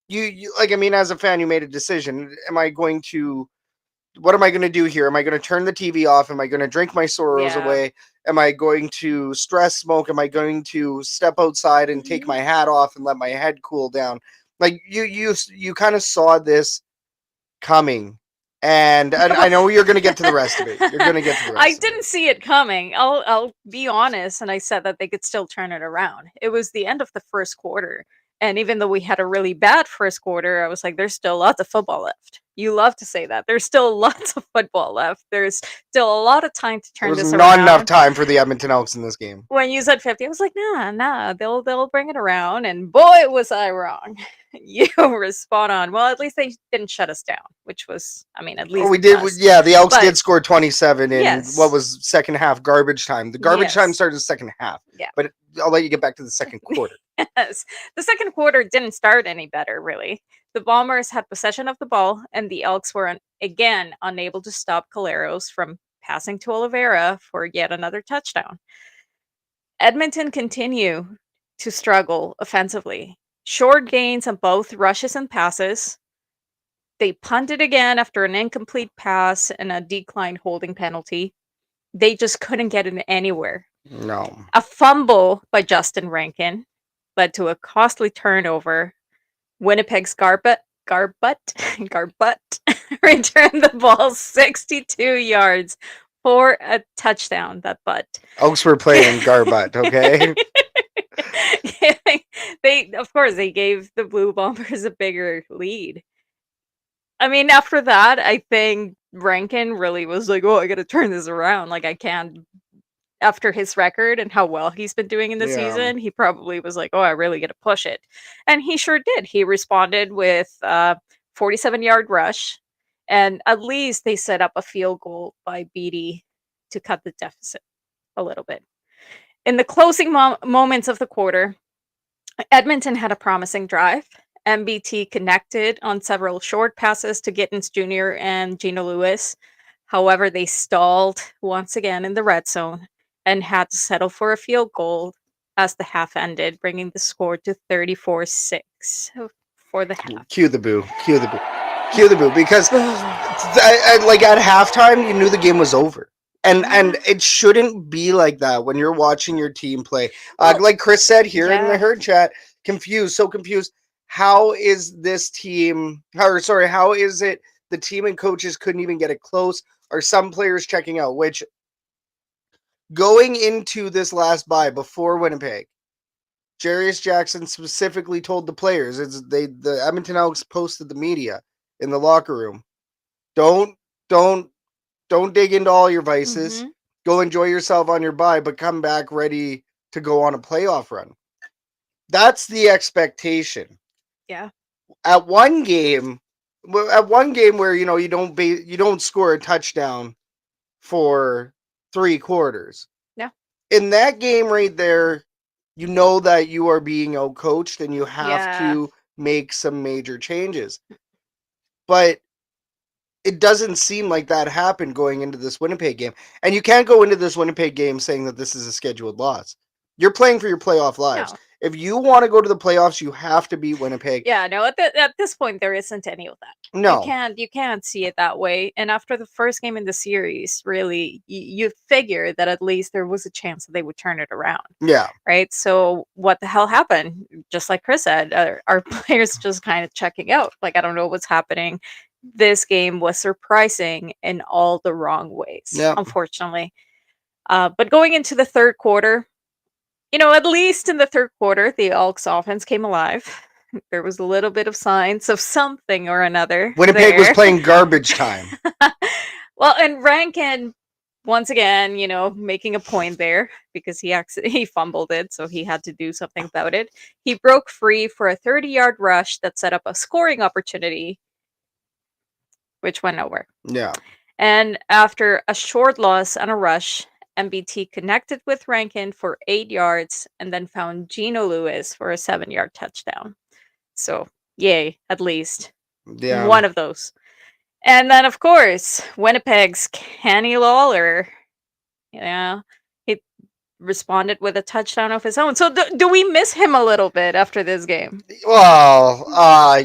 You like, I mean, as a fan, you made a decision. What am I going to do here? Am I going to turn the TV off? Am I going to drink my sorrows away? Am I going to stress smoke? Am I going to step outside and take my hat off and let my head cool down? Like you kind of saw this coming. And I know you're going to get to the rest of it. You're going to get to the rest I didn't see it coming. I'll be honest, and I said that they could still turn it around. It was the end of the first quarter. And even though we had a really bad first quarter, I was like, there's still lots of football left. You love to say that. There's still lots of football left. There's still a lot of time to turn this around. There's not enough time for the Edmonton Elks in this game. When you said 50, I was like, nah, they'll bring it around. And boy, was I wrong. You were spot on. Well, at least they didn't shut us down, which was, I mean, at least we did. Yeah, the Elks did score 27 in what was second half garbage time. The garbage time started the second half. Yeah, but I'll let you get back to the second quarter. Yes, the second quarter didn't start any better, really. The Bombers had possession of the ball, and the Elks were again unable to stop Caleros from passing to Oliveira for yet another touchdown. Edmonton continued to struggle offensively. Short gains on both rushes and passes. They punted again after an incomplete pass and a declined holding penalty. They just couldn't get it anywhere. No. A fumble by Justin Rankin led to a costly turnover. Winnipeg's Garbutt returned the ball 62 yards for a touchdown. That butt. Elks were playing Garbutt, okay? They gave the Blue Bombers a bigger lead. I mean, after that, I think Rankin really was like, oh, I got to turn this around. Like, I can't. After his record and how well he's been doing in the season, he probably was like, oh, I really got to push it. And he sure did. He responded with a 47-yard rush. And at least they set up a field goal by Beatty to cut the deficit a little bit. In the closing moments of the quarter, Edmonton had a promising drive. MBT connected on several short passes to Gittins Jr. and Gino Lewis. However, they stalled once again in the red zone and had to settle for a field goal as the half ended, bringing the score to 34-6 for the half. Cue the boo. Cue the boo. Cue the boo. Because like at halftime, you knew the game was over. And it shouldn't be like that when you're watching your team play. Like Chris said here in the herd chat, so confused. How is this team, how is it the team and coaches couldn't even get it close? Are some players checking out? Which, going into this last bye before Winnipeg, Jarius Jackson specifically told the players, the Edmonton Elks posted the media in the locker room. Don't dig into all your vices. Mm-hmm. Go enjoy yourself on your bye, but come back ready to go on a playoff run. That's the expectation. Yeah. At one game where you don't score a touchdown for 3 quarters. Yeah. In that game right there, you know that you are being outcoached and you have to make some major changes. But it doesn't seem like that happened going into this Winnipeg game. And you can't go into this Winnipeg game saying that this is a scheduled loss. You're playing for your playoff lives. No. If you want to go to the playoffs, you have to beat Winnipeg. Yeah, no, at this point there isn't any of that. No. You can't see it that way. And after the first game in the series, really, you figure that at least there was a chance that they would turn it around. Yeah. Right? So what the hell happened? Just like Chris said, our players just kind of checking out. Like, I don't know what's happening. This game was surprising in all the wrong ways, unfortunately. But going into the third quarter, at least in the third quarter, the Elks offense came alive. There was a little bit of signs of something or another. Winnipeg was playing garbage time. Well, and Rankin, once again, making a point there because he fumbled it, so he had to do something about it. He broke free for a 30-yard rush that set up a scoring opportunity, which went nowhere. Yeah. And after a short loss and a rush, MBT connected with Rankin for 8 yards and then found Gino Lewis for a 7-yard touchdown. So, yay, at least. Yeah. One of those. And then, of course, Winnipeg's Kenny Lawler. He responded with a touchdown of his own. So, do we miss him a little bit after this game? Well,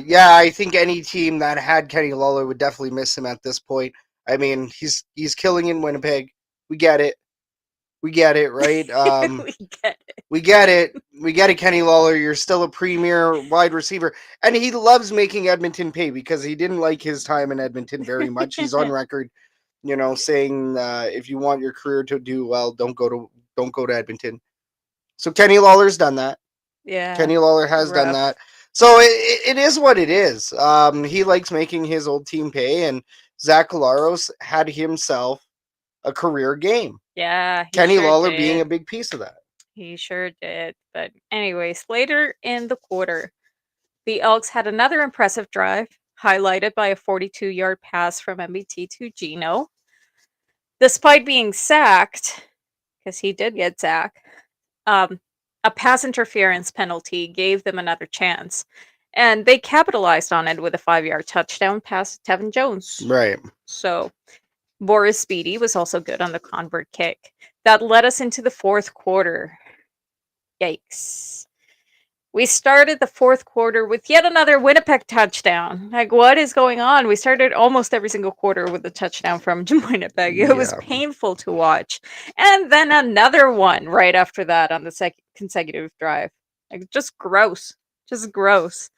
yeah, I think any team that had Kenny Lawler would definitely miss him at this point. I mean, he's killing in Winnipeg. We get it. We get it, right? We get it, Kenny Lawler. You're still a premier wide receiver. And he loves making Edmonton pay because he didn't like his time in Edmonton very much. He's on record, saying if you want your career to do well, don't go to Edmonton. So Kenny Lawler's done that. Yeah. Kenny Lawler has done that. So it is what it is. He likes making his old team pay, and Zach Collaros had himself a career game. Yeah. Kenny Lawler being a big piece of that. He sure did. But anyways, later in the quarter, the Elks had another impressive drive, highlighted by a 42-yard pass from MBT to Gino. Despite being sacked, because he did get sacked, a pass interference penalty gave them another chance. And they capitalized on it with a 5-yard touchdown pass to Tevin Jones. Right. So Boris Speedy was also good on the convert kick. That led us into the fourth quarter. Yikes. We started the fourth quarter with yet another Winnipeg touchdown. Like, what is going on? We started almost every single quarter with a touchdown from Winnipeg. It was painful to watch. And then another one right after that on the second consecutive drive. Like, just gross. Just gross.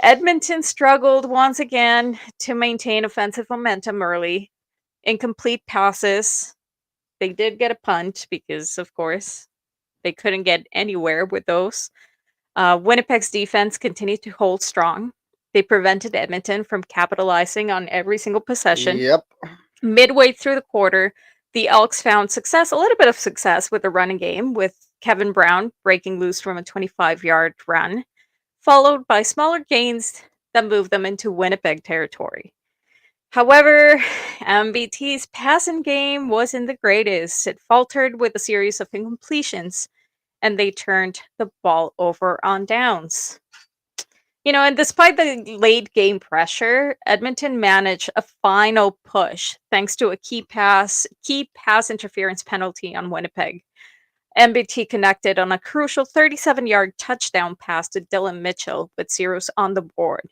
Edmonton struggled once again to maintain offensive momentum early. Incomplete passes. They did get a punt because, of course, they couldn't get anywhere with those. Winnipeg's defense continued to hold strong. They prevented Edmonton from capitalizing on every single possession. Yep. Midway through the quarter, the Elks found a little bit of success with the running game, with Kevin Brown breaking loose from a 25-yard run, followed by smaller gains that moved them into Winnipeg territory. However, MBT's passing game wasn't the greatest. It faltered with a series of incompletions, and they turned the ball over on downs. And despite the late game pressure, Edmonton managed a final push thanks to a key pass interference penalty on Winnipeg. MBT connected on a crucial 37-yard touchdown pass to Dylan Mitchell with zeros on the board,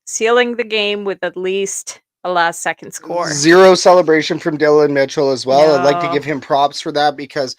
sealing the game with at least a last-second score. 0 celebration from Dylan Mitchell as well. I'd like to give him props for that because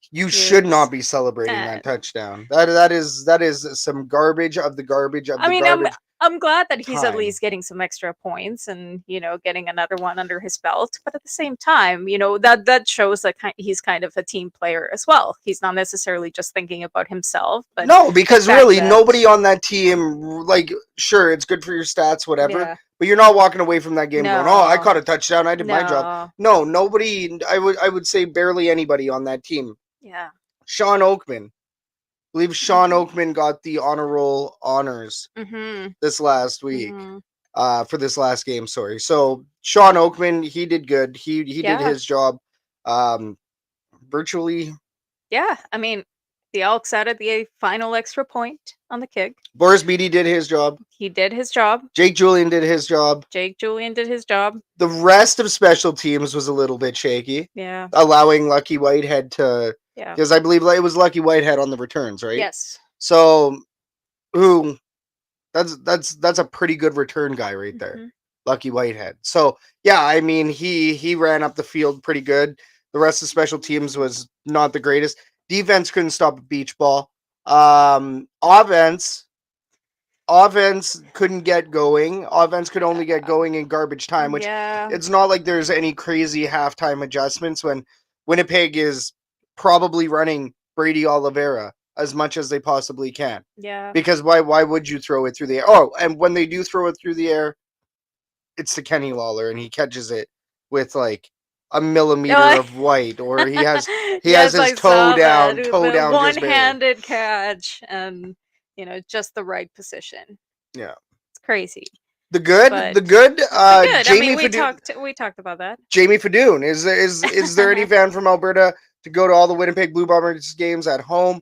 you should not be celebrating that touchdown. That is some garbage of the garbage of the garbage. I'm glad that he's at time. least getting some extra points and, getting another one under his belt. But at the same time, that shows that he's kind of a team player as well. He's not necessarily just thinking about himself. But No, because fact really, that- nobody on that team, like, sure, it's good for your stats, whatever, Yeah. but you're not walking away from that game going, "Oh, I No. caught a touchdown, I did my job." No, nobody. I would say barely anybody on that team. Yeah. Sean Oakman. I believe Sean Oakman got the honor roll honors this last week. For this last game, sorry. So Sean Oakman, he did good. He did his job. Virtually. Yeah, I mean, the Elks added the final extra point on the kick. Boris Beatty did his job. He did his job. Jake Julian did his job. Jake Julian did his job. The rest of special teams was a little bit shaky. Yeah. Allowing Lucky Whitehead to, Yeah. because I believe it was Lucky Whitehead on the returns, right? Yes. So, that's a pretty good return guy right there, Lucky Whitehead. So yeah, I mean he ran up the field pretty good. The rest of special teams was not the greatest. Defense couldn't stop a beach ball. Offense couldn't get going. Offense could only get going in garbage time, which it's not like there's any crazy halftime adjustments when Winnipeg is probably running Brady Oliveira as much as they possibly can. Yeah. Because why would you throw it through the air? Oh, and when they do throw it through the air, it's to Kenny Lawler and he catches it with like a millimeter of white, or he has his toe down one-handed catch and just the right position. Yeah, it's crazy. The good. Jamie I mean, we talked about that. Jamie Fadoon, is there any fan from Alberta to go to all the Winnipeg Blue Bombers games at home?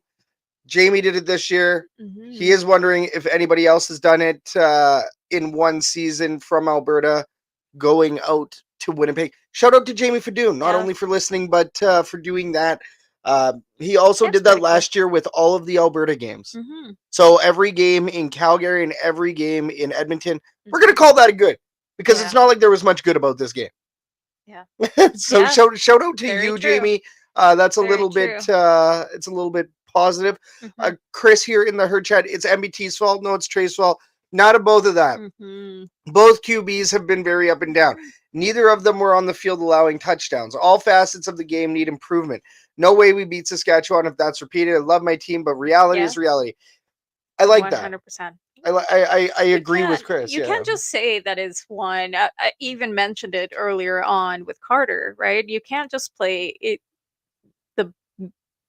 Jamie did it this year. He is wondering if anybody else has done it in one season from Alberta, going out to Winnipeg. Shout out to Jamie Fadoon, not only for listening, but for doing that. He also did that last year with all of the Alberta games. So every game in Calgary and every game in Edmonton, we're going to call that a good, because it's not like there was much good about this game. Yeah. So shout out to you, true. Jamie. That's a Very little true. bit, it's a little bit positive. Chris here in the Herd Chat, it's MBT's fault. No, it's Tre's fault. Not of both of that. Both QBs have been very up and down. Neither of them were on the field allowing touchdowns. All facets of the game need improvement. No way we beat Saskatchewan if that's repeated. I love my team, but reality is reality. I like 100%. That. 100%. I agree with Chris. You can't just say that is one. I even mentioned it earlier on with Carter, right? You can't just play the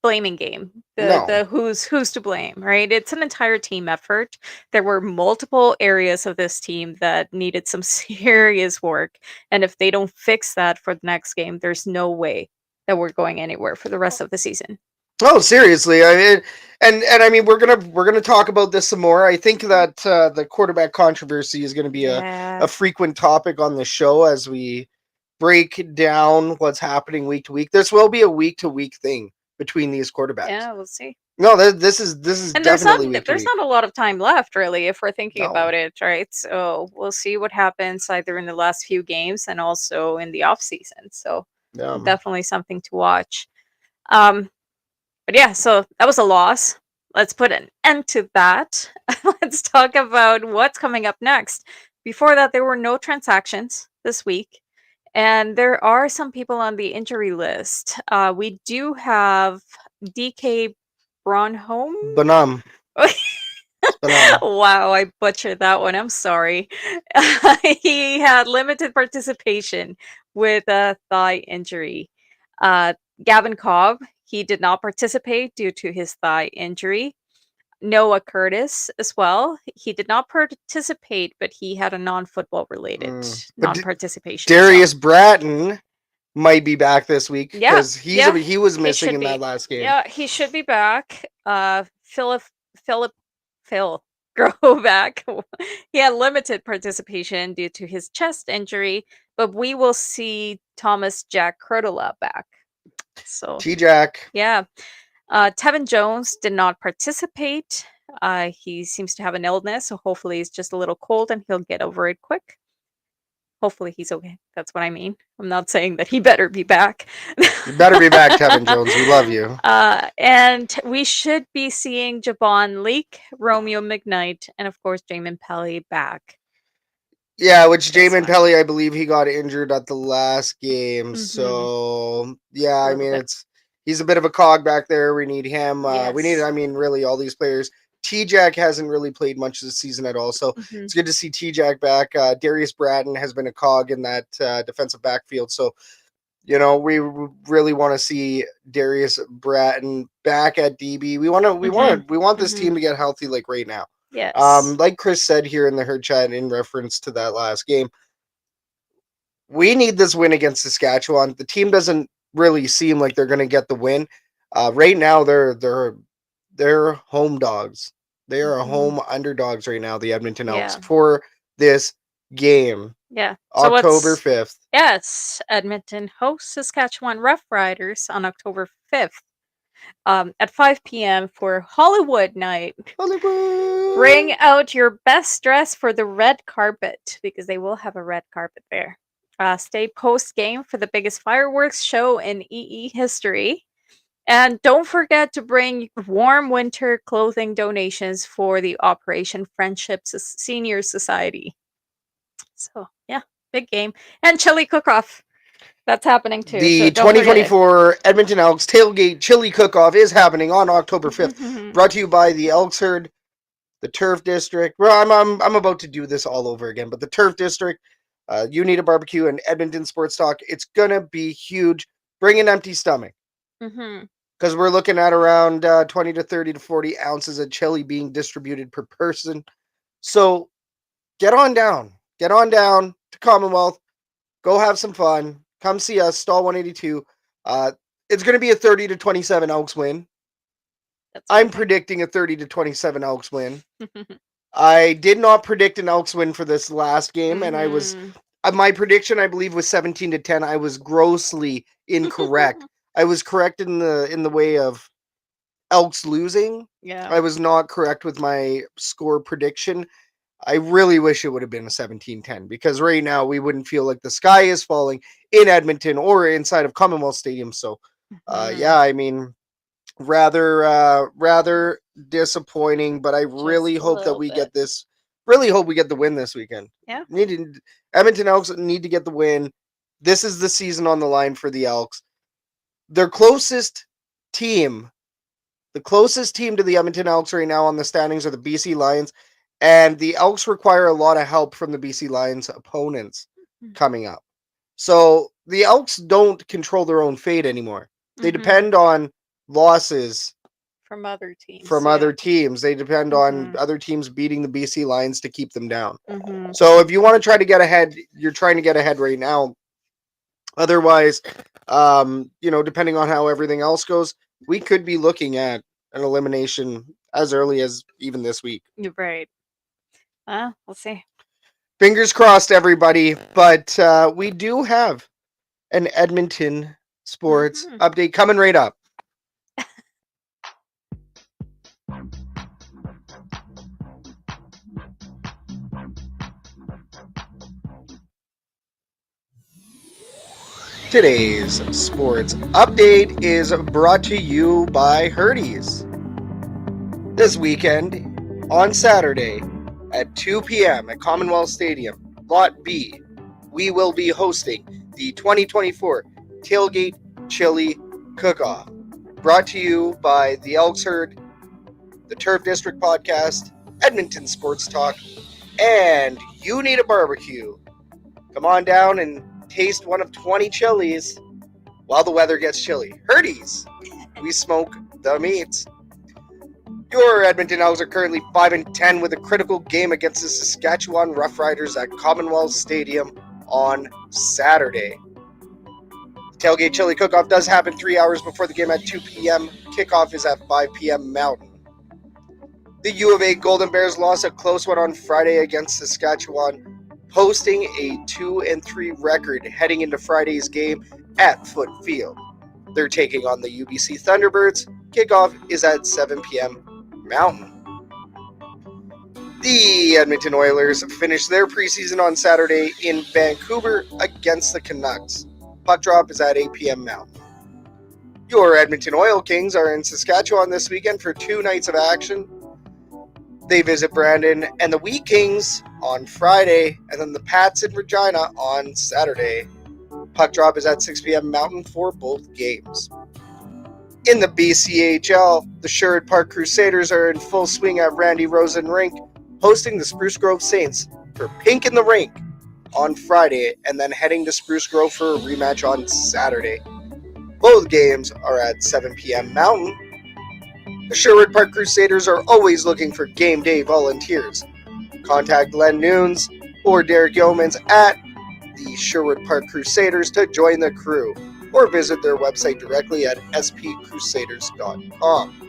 blaming game, the who's to blame, right? It's an entire team effort. There were multiple areas of this team that needed some serious work, and if they don't fix that for the next game, there's no way that we're going anywhere for the rest of the season. Oh, seriously. I mean, and I mean, we're gonna talk about this some more. I think that the quarterback controversy is going to be a frequent topic on the show as we break down what's happening week to week. This will be a week to week thing between these quarterbacks. Yeah, we'll see. No, this is and definitely there's not a lot of time left, really, if we're thinking about it, right? So we'll see what happens either in the last few games and also in the off season. So definitely something to watch. But yeah, so that was a loss. Let's put an end to that. Let's talk about what's coming up next. Before that, there were no transactions this week. And there are some people on the injury list. We do have DK Bronholm. Bonham. Wow, I butchered that one. I'm sorry. He had limited participation with a thigh injury. Gavin Cobb, he did not participate due to his thigh injury. Noah Curtis as well. He did not participate, but he had a non-football related non-participation. Darius Bratton might be back this week because he was missing in that last game. Yeah, he should be back. Phil Groback. He had limited participation due to his chest injury, but we will see Thomas Jack Crotola back. So T-Jack. Yeah. Tevin Jones did not participate. He seems to have an illness, so hopefully it's just a little cold and he'll get over it quick. hopefully he's okay. That's what I mean. I'm not saying that he better be back. You better be back, Tevin Jones. We love you. And we should be seeing Jabon Leake, Romeo McKnight, and of course Jamin Pelly back. Yeah, which Jamin Pelly, I believe he got injured at the last game. So yeah, I mean he's a bit of a cog back there. We need him. We need, I mean, really all these players. T-Jack hasn't really played much this season at all, so it's good to see T-Jack back. Darius Bratton has been a cog in that defensive backfield, so you know we really want to see Darius Bratton back at DB. We want this team to get healthy like right now. Yes. Like Chris said here in the herd chat in reference to that last game, we need this win against Saskatchewan. The team doesn't really seem like they're going to get the win. Right now, they're home dogs. They are home underdogs right now, the Edmonton Elks, for this game. Yeah. October 5th. Yes. Edmonton hosts Saskatchewan Roughriders on October 5th. At 5 p.m. for Hollywood night. Hollywood! Bring out your best dress for the red carpet, because they will have a red carpet there. Stay post-game for the biggest fireworks show in EE history. And don't forget to bring warm winter clothing donations for the Operation Friendship Senior Society. So, yeah, big game. And Chili Cookoff. That's happening too. The 2024 Edmonton Elks Tailgate Chili Cookoff is happening on October 5th. Brought to you by the Elks Herd, the Turf District. Well, I'm about to do this all over again, but the Turf District, You Need a Barbecue, and Edmonton Sports Talk. It's gonna be huge. Bring an empty stomach, because we're looking at around 20 to 30 to 40 ounces of chili being distributed per person. So get on down to Commonwealth. Go have some fun. Come see us, Stall 182. It's going to be a 30 to 27 Elks win. I'm predicting a 30 to 27 Elks win. I did not predict an Elks win for this last game, and I was my prediction, I believe, was 17 to 10. I was grossly incorrect. I was correct in the way of Elks losing. Yeah. I was not correct with my score prediction. I really wish it would have been a 17-10, because right now we wouldn't feel like the sky is falling in Edmonton or inside of Commonwealth Stadium. So, yeah, I mean, rather disappointing, but I really hope that we get this. Really hope we get the win this weekend. Yeah. Edmonton Elks need to get the win. This is the season on the line for the Elks. Their closest team to the Edmonton Elks right now on the standings are the BC Lions. And the Elks require a lot of help from the BC Lions opponents coming up. So the Elks don't control their own fate anymore. They depend on losses from other teams. They depend on other teams beating the BC Lions to keep them down. So if you want to try to get ahead, you're trying to get ahead right now. Otherwise, depending on how everything else goes, we could be looking at an elimination as early as even this week. You're right. We'll see. Fingers crossed, everybody. But we do have an Edmonton sports update coming right up. Today's sports update is brought to you by Herties. This weekend, on Saturday, at 2 p.m. at Commonwealth Stadium, Lot B, we will be hosting the 2024 Tailgate Chili Cookoff. Brought to you by the Elks Herd, the Turf District Podcast, Edmonton Sports Talk, and You Need a Barbecue. Come on down and taste one of 20 chilies while the weather gets chilly. Herties, we smoke the meats. Your Edmonton Elks are currently 5-10 with a critical game against the Saskatchewan Roughriders at Commonwealth Stadium on Saturday. The Tailgate Chili Cookoff does happen 3 hours before the game at 2 p.m. Kickoff is at 5 p.m. Mountain. The U of A Golden Bears lost a close one on Friday against Saskatchewan, posting a 2-3 record heading into Friday's game at Foot Field. They're taking on the UBC Thunderbirds. Kickoff is at 7 p.m. Mountain. The Edmonton Oilers finished their preseason on Saturday in Vancouver against the Canucks. Puck drop is at 8 p.m. Mountain. Your Edmonton Oil Kings are in Saskatchewan this weekend for 2 nights of action. They visit Brandon and the Wheat Kings on Friday, and then the Pats in Regina on Saturday. Puck drop is at 6 p.m. Mountain for both games. In the BCHL, the Sherwood Park Crusaders are in full swing at Randy Rosen Rink, hosting the Spruce Grove Saints for Pink in the Rink on Friday, and then heading to Spruce Grove for a rematch on Saturday. Both games are at 7 p.m. Mountain. The Sherwood Park Crusaders are always looking for game day volunteers. Contact Glenn Nunes or Derek Yeomans at the Sherwood Park Crusaders to join the crew, or visit their website directly at spcrusaders.com.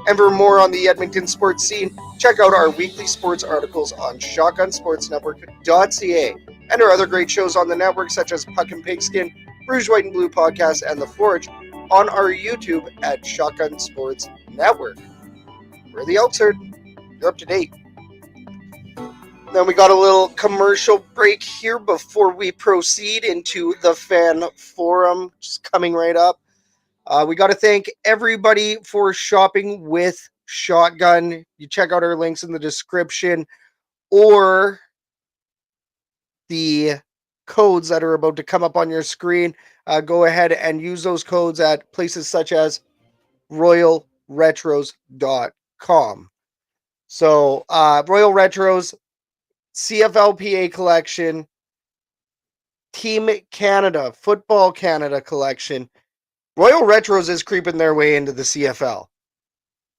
And for more on the Edmonton sports scene, check out our weekly sports articles on shotgunsportsnetwork.ca and our other great shows on the network, such as Puck and Pigskin, Rouge, White, and Blue Podcast, and The Forge on our YouTube at Shotgun Sports Network. We're the Elks Herd. You're up to date. Then we got a little commercial break here before we proceed into the fan forum, just coming right up. We got to thank everybody for shopping with Shotgun. You check out our links in the description or the codes that are about to come up on your screen. Go ahead and use those codes at places such as royalretros.com. So Royal Retros, CFLPA collection, Team Canada, Football Canada collection. Royal Retros is creeping their way into the CFL.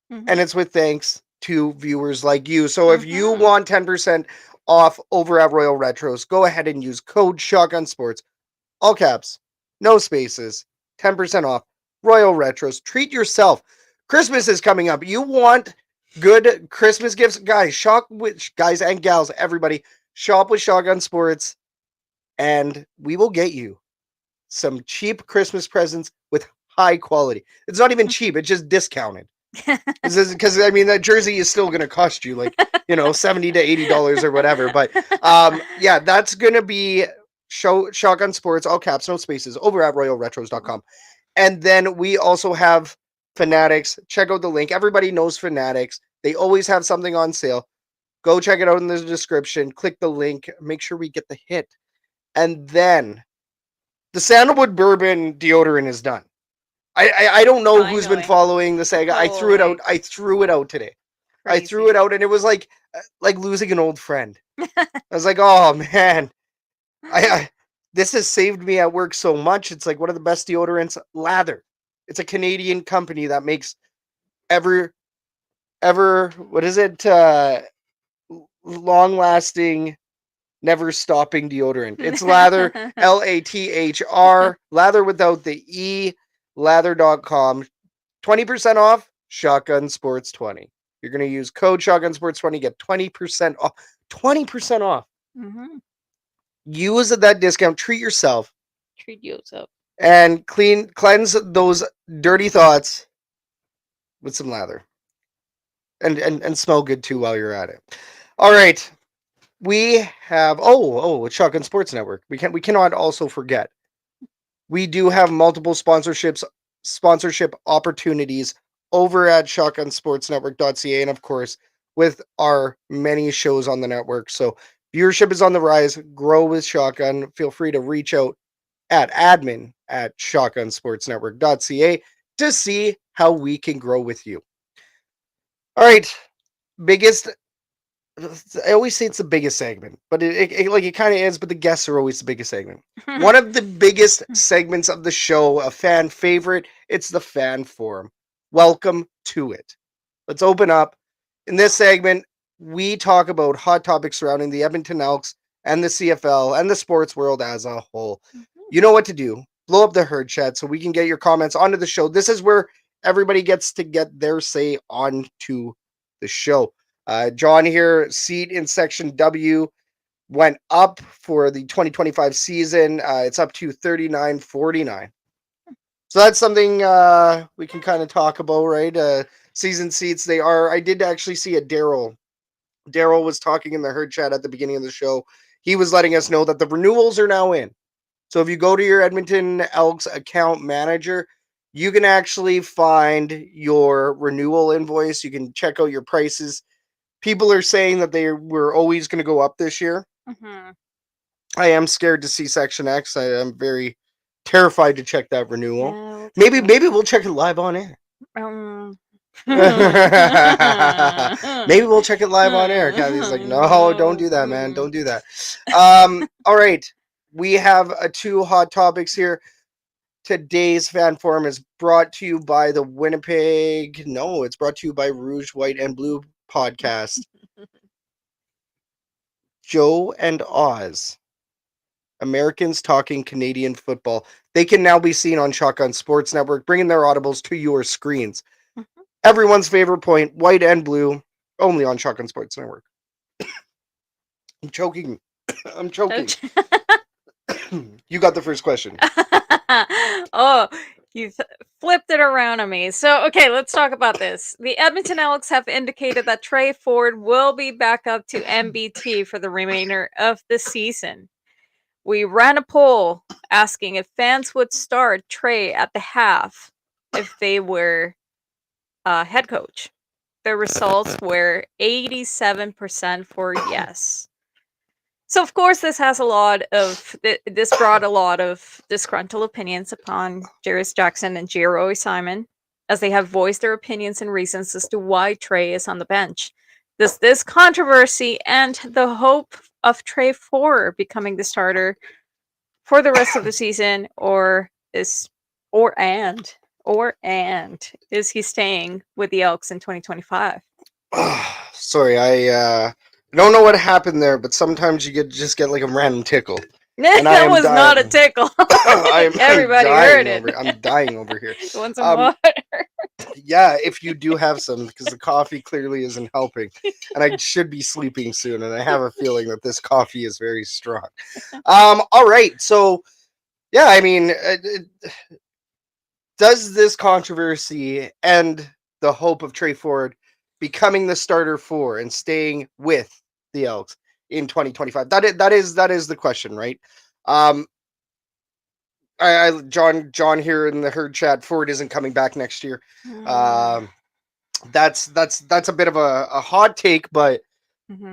And it's with thanks to viewers like you. So if you want 10% off over at Royal Retros, go ahead and use code Shotgun Sports, all caps, no spaces, 10% off. Royal Retros. Treat yourself. Christmas is coming up. You want good Christmas gifts? Guys, guys and gals, everybody, shop with Shotgun Sports, and we will get you some cheap Christmas presents with high quality. It's not even cheap, it's just discounted. Because I mean, that jersey is still going to cost you like, $70 to $80 or whatever. But yeah, that's going to be Shotgun Sports, all caps, no spaces, over at royalretros.com. And then we also have Fanatics. Check out the link. Everybody knows Fanatics. They always have something on sale. Go check it out in the description. Click the link. Make sure we get the hit. And then the Sandalwood Bourbon deodorant is done. I don't know who's been following the saga. I threw it out. I threw it out today. Crazy. I threw it out, and it was like losing an old friend. I was like, oh man, this has saved me at work so much. It's like one of the best deodorants. Lather. It's a Canadian company that makes ever what is it? Long lasting, never stopping deodorant. It's Lather, LATHR, Lather without the E. Lather.com. 20% off, Shotgun Sports 20. You're going to use code Shotgun Sports 20, get 20% off. 20% off. Use that discount. Treat yourself. Treat yourself. And cleanse those dirty thoughts with some lather. And smell good too while you're at it. All right. We have Shotgun Sports Network. We cannot also forget. We do have multiple sponsorship opportunities over at shotgunsportsnetwork.ca, and of course with our many shows on the network. So viewership is on the rise. Grow with Shotgun. Feel free to reach out at admin@shotgunsportsnetwork.ca to see how we can grow with you. All right, I always say it's the biggest segment, but it kind of is, but the guests are always the biggest segment. One of the biggest segments of the show, a fan favorite, it's the fan forum. Welcome to it. Let's open up. In this segment, we talk about hot topics surrounding the Edmonton Elks and the CFL and the sports world as a whole. You know what to do. Blow up the herd chat so we can get your comments onto the show. This is where everybody gets to get their say onto the show. John here, seat in Section W went up for the 2025 season. It's up to $39.49. So that's something we can kind of talk about, right? Season seats, I did actually see a Daryl Daryl was talking in the herd chat at the beginning of the show. He was letting us know that the renewals are now in. So if you go to your Edmonton Elks account manager, you can actually find your renewal invoice. You can check out your prices. People are saying that they were always going to go up this year. Mm-hmm. I am scared to see Section X. I am very terrified to check that renewal. Yeah, maybe we'll check it live on air. Maybe we'll check it live on air. Kathy's like, no, don't do that, man. Don't do that. All right. We have two hot topics here. Today's fan forum is brought to you by the Winnipeg. No, it's brought to you by Rouge, White, and Blue podcast. Joe and Oz. Americans talking Canadian football. They can now be seen on Shotgun Sports Network, bringing their audibles to your screens. Mm-hmm. Everyone's favorite point, White and Blue, only on Shotgun Sports Network. I'm choking. I'm choking. You got the first question. Oh, you flipped it around on me. So, okay, let's talk about this. The Edmonton Elks have indicated that Tre Ford will be back up to MBT for the remainder of the season. We ran a poll asking if fans would start Tre at the half if they were head coach. The results were 87% for yes. So, of course, this brought a lot of disgruntled opinions upon Jarius Jackson and Roy Simon, as they have voiced their opinions and reasons as to why Tre is on the bench. Does this controversy and the hope of Tre Ford becoming the starter for the rest of the season, or is he staying with the Elks in 2025? Sorry, I don't know what happened there, but sometimes you just get like a random tickle. That was not a tickle. Everybody heard it. I'm dying over here. You want some water? Yeah, if you do have some, because the coffee clearly isn't helping, and I should be sleeping soon, and I have a feeling that this coffee is very strong. All right, so yeah, I mean, does this controversy end the hope of Tre Ford becoming the starter for and staying with the Elks in 2025? That is the question, right? John here in the herd chat, Ford isn't coming back next year. That's a bit of a hot take, but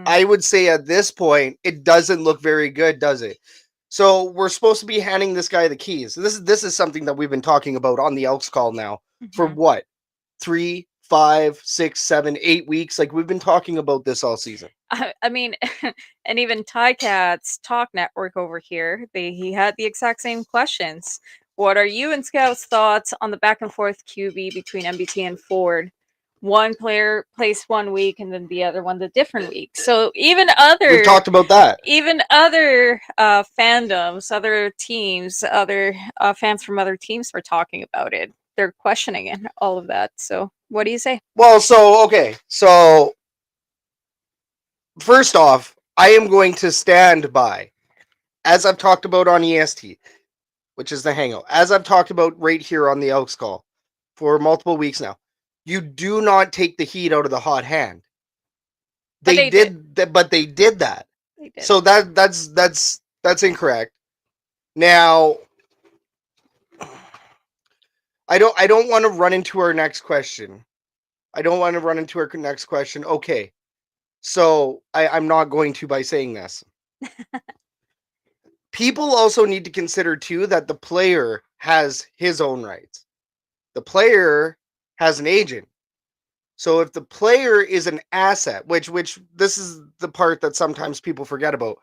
I would say at this point it doesn't look very good, does it? So we're supposed to be handing this guy the keys. This is something that we've been talking about on the Elks Call now for what? 3, 5, 6, 7, 8 weeks. Like, we've been talking about this all season. I mean, and even Tycat's Talk Network over here, he had the exact same questions. What are you and Scout's thoughts on the back and forth QB between MBT and Ford? One player plays 1 week and then the other one the different week. So even we've talked about that. Even other fandoms, other teams, other fans from other teams were talking about it. They're questioning it, all of that. So what do you say? Well, so first off, I am going to stand by, as I've talked about on EST, which is the Hangout, as I've talked about right here on the Elks Call for multiple weeks now. You do not take the heat out of the hot hand. They did that. They did. So that's incorrect. Now, I don't want to run into our next question. Okay. So I'm not going to by saying this. People also need to consider too that the player has his own rights. The player has an agent. So if the player is an asset, which this is the part that sometimes people forget about.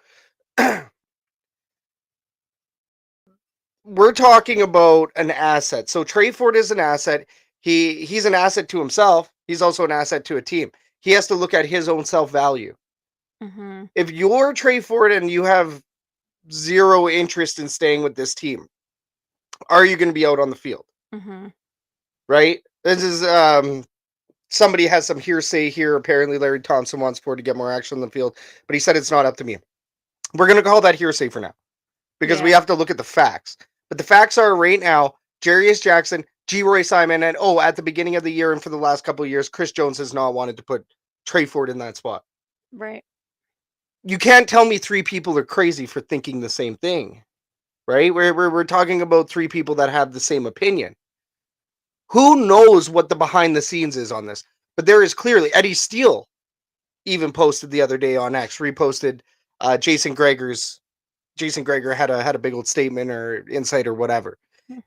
We're talking about an asset. So Tre Ford is an asset. He's an asset to himself. He's also an asset to a team. He has to look at his own self-value. If you're Tre Ford and you have zero interest in staying with this team, are you going to be out on the field? Right? This is somebody has some hearsay here. Apparently Larry Thompson wants Ford to get more action on the field, but he said it's not up to me. We're going to call that hearsay for now because we have to look at the facts. But the facts are right now, Jarius Jackson, Roy Simon, and at the beginning of the year and for the last couple of years, Chris Jones has not wanted to put Tre Ford in that spot. Right. You can't tell me three people are crazy for thinking the same thing, right? We're talking about three people that have the same opinion. Who knows what the behind the scenes is on this? But there is clearly Eddie Steele even posted the other day on X, reposted Jason Gregor had a big old statement or insight or whatever.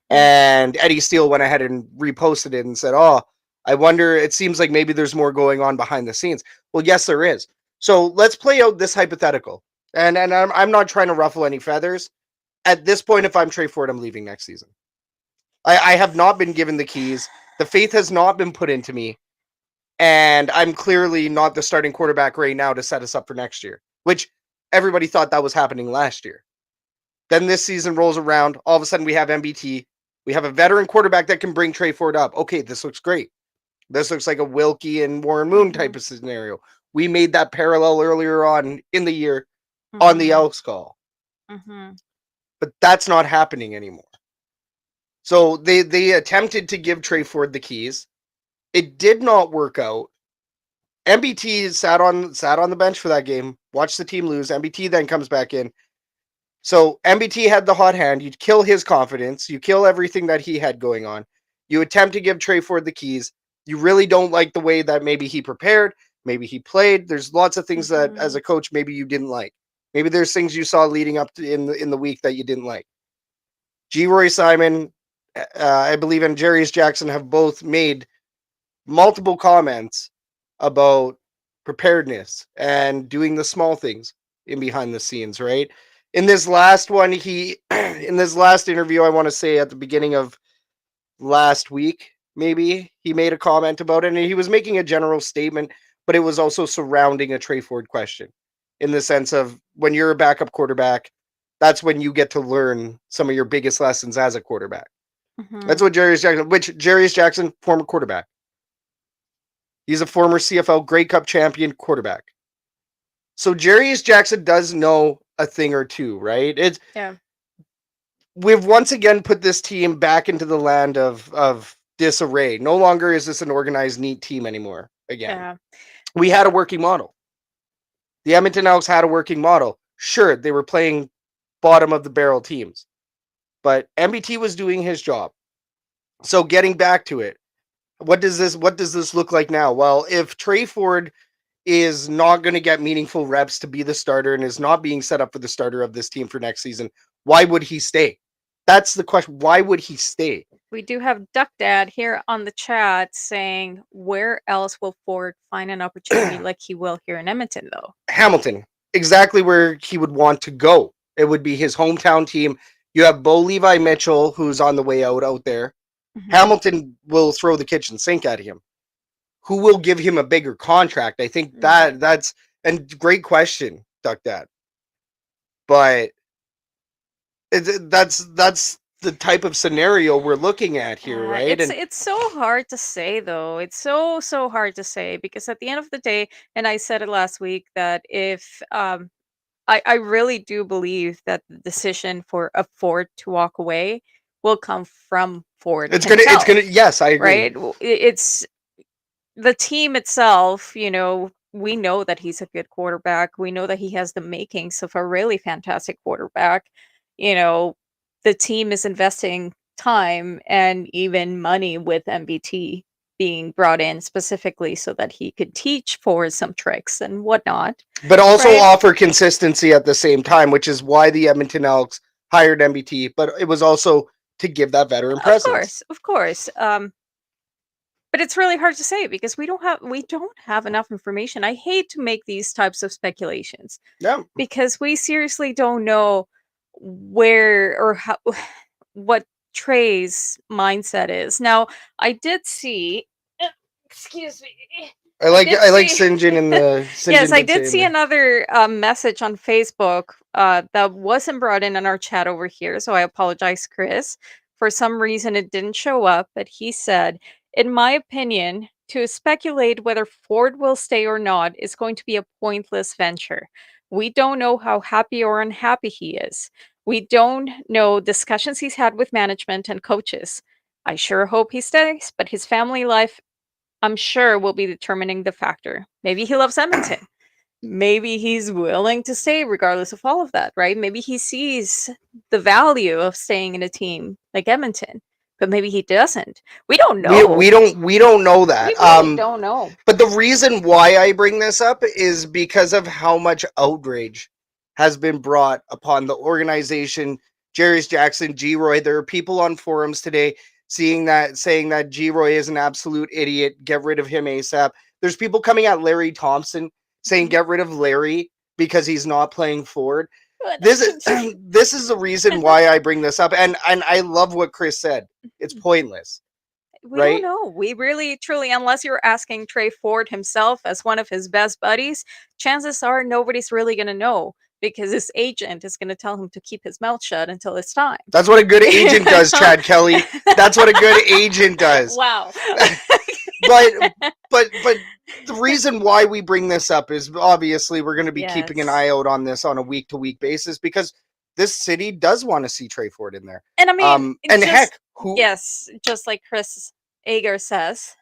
And Eddie Steele went ahead and reposted it and said, "Oh, I wonder, it seems like maybe there's more going on behind the scenes." Well, yes, there is. So let's play out this hypothetical. And I'm not trying to ruffle any feathers. At this point, if I'm Tre Ford, I'm leaving next season. I have not been given the keys. The faith has not been put into me. And I'm clearly not the starting quarterback right now to set us up for next year, which everybody thought that was happening last year. Then this season rolls around. All of a sudden, we have MBT. We have a veteran quarterback that can bring Tre Ford up. Okay, this looks great. This looks like a Wilkie and Warren Moon type of scenario. We made that parallel earlier on in the year on the Elks Call. But that's not happening anymore. So they attempted to give Tre Ford the keys. It did not work out. MBT sat on the bench for that game, watched the team lose. MBT then comes back in. So MBT had the hot hand. You kill his confidence. You kill everything that he had going on. You attempt to give Tre Ford the keys. You really don't like the way that maybe he prepared, maybe he played. There's lots of things that as a coach maybe you didn't like. Maybe there's things you saw leading up to in the week that you didn't like. G. Roy Simon, I believe, and Jarius Jackson have both made multiple comments about preparedness and doing the small things in behind the scenes, right? In this last one, in this last interview, I want to say at the beginning of last week, maybe, he made a comment about it, and he was making a general statement, but it was also surrounding a Tre Ford question in the sense of when you're a backup quarterback, that's when you get to learn some of your biggest lessons as a quarterback. That's what Jarius Jackson, former quarterback. He's a former CFL Grey Cup champion quarterback. So Jarius Jackson does know a thing or two, right? We've once again put this team back into the land of disarray. No longer is this an organized, neat team anymore. Again, we had a working model. The Edmonton Elks had a working model. Sure, they were playing bottom of the barrel teams, but MBT was doing his job. So getting back to it, what does this look like now? Well, if Tre Ford is not going to get meaningful reps to be the starter and is not being set up for the starter of this team for next season, why would he stay? That's the question. Why would he stay? We do have Duck Dad here on the chat saying, where else will Ford find an opportunity like he will here in Edmonton, though? Hamilton, exactly where he would want to go. It would be his hometown team. You have Bo Levi Mitchell, who's on the way out there. Hamilton will throw the kitchen sink at him. Who will give him a bigger contract? I think that's and great question, Duck Dad. But that's the type of scenario we're looking at here, right? It's so hard to say, though. It's so hard to say because at the end of the day, and I said it last week, that if I really do believe that the decision for a Ford to walk away will come from Ford. It's gonna. Yes, I agree. Right? It's the team itself. We know that he's a good quarterback. We know that he has the makings of a really fantastic quarterback. The team is investing time and even money with MBT being brought in specifically so that he could teach Ford some tricks and whatnot. But also offer consistency at the same time, which is why the Edmonton Elks hired MBT. But it was also to give that veteran presence. Of course. But it's really hard to say because we don't have enough information. I hate to make these types of speculations. Yeah. Because we seriously don't know where or how what Tre's mindset is. Now, I did see excuse me. I like Sinjin in the Yes, I did see another message on Facebook that wasn't brought in our chat over here, so I apologize, Chris. For some reason, it didn't show up, but he said, in my opinion, to speculate whether Ford will stay or not is going to be a pointless venture. We don't know how happy or unhappy he is. We don't know discussions he's had with management and coaches. I sure hope he stays, but his family life, I'm sure, will be determining the factor. Maybe he loves Edmonton. maybe he's willing to stay regardless of all of that, right? Maybe he sees the value of staying in a team like Edmonton, but maybe he doesn't. We don't know. We don't know that. We really don't know. But the reason why I bring this up is because of how much outrage has been brought upon the organization, Jarius Jackson, G-Roy. There are people on forums today saying that G-Roy is an absolute idiot. Get rid of him ASAP. There's people coming at Larry Thompson saying get rid of Larry because he's not playing Ford. This is the reason why I bring this up, and I love what Chris said. It's pointless. We don't know. We really, truly, unless you're asking Tre Ford himself as one of his best buddies, chances are nobody's really going to know because his agent is going to tell him to keep his mouth shut until it's time. That's what a good agent does, Chad Kelly. That's what a good agent does. Wow. but the reason why we bring this up is obviously we're going to be keeping an eye out on this on a week-to-week basis because this city does want to see Tre Ford in there. And I mean, and heck, yes, just like Chris Ager says.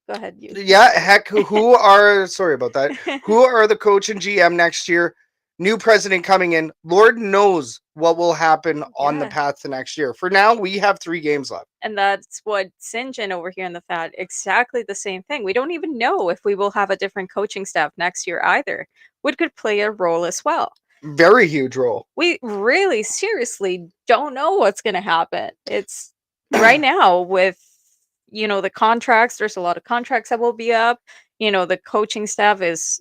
Go ahead, you. Yeah, heck, who are sorry about that? Who are the coach and GM next year? New president coming in. Lord knows what will happen on the path to next year. For now, we have 3 games left. And that's what Sinjin over here in the FAT, exactly the same thing. We don't even know if we will have a different coaching staff next year either, which could play a role as well. Very huge role. We really seriously don't know what's going to happen. It's right now with, the contracts, there's a lot of contracts that will be up. The coaching staff is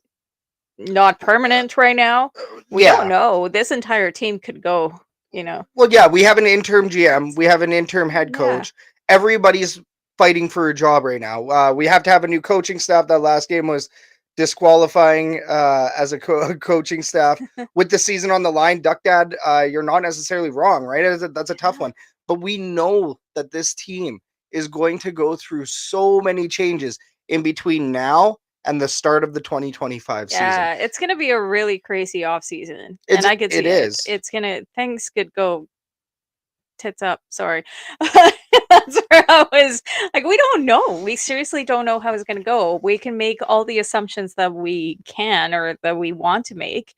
not permanent right now. We don't know. This entire team could go, Well, yeah, we have an interim GM. We have an interim head coach. Everybody's fighting for a job right now. We have to have a new coaching staff. That last game was disqualifying as a coaching staff with the season on the line. Duck Dad, you're not necessarily wrong, right? That's a tough one. But we know that this team is going to go through so many changes in between now and the start of the 2025 season. Yeah, it's going to be a really crazy offseason. And I could see it. It's going to, things could go tits up. Sorry. That's where I was like, we don't know. We seriously don't know how it's going to go. We can make all the assumptions that we can or that we want to make,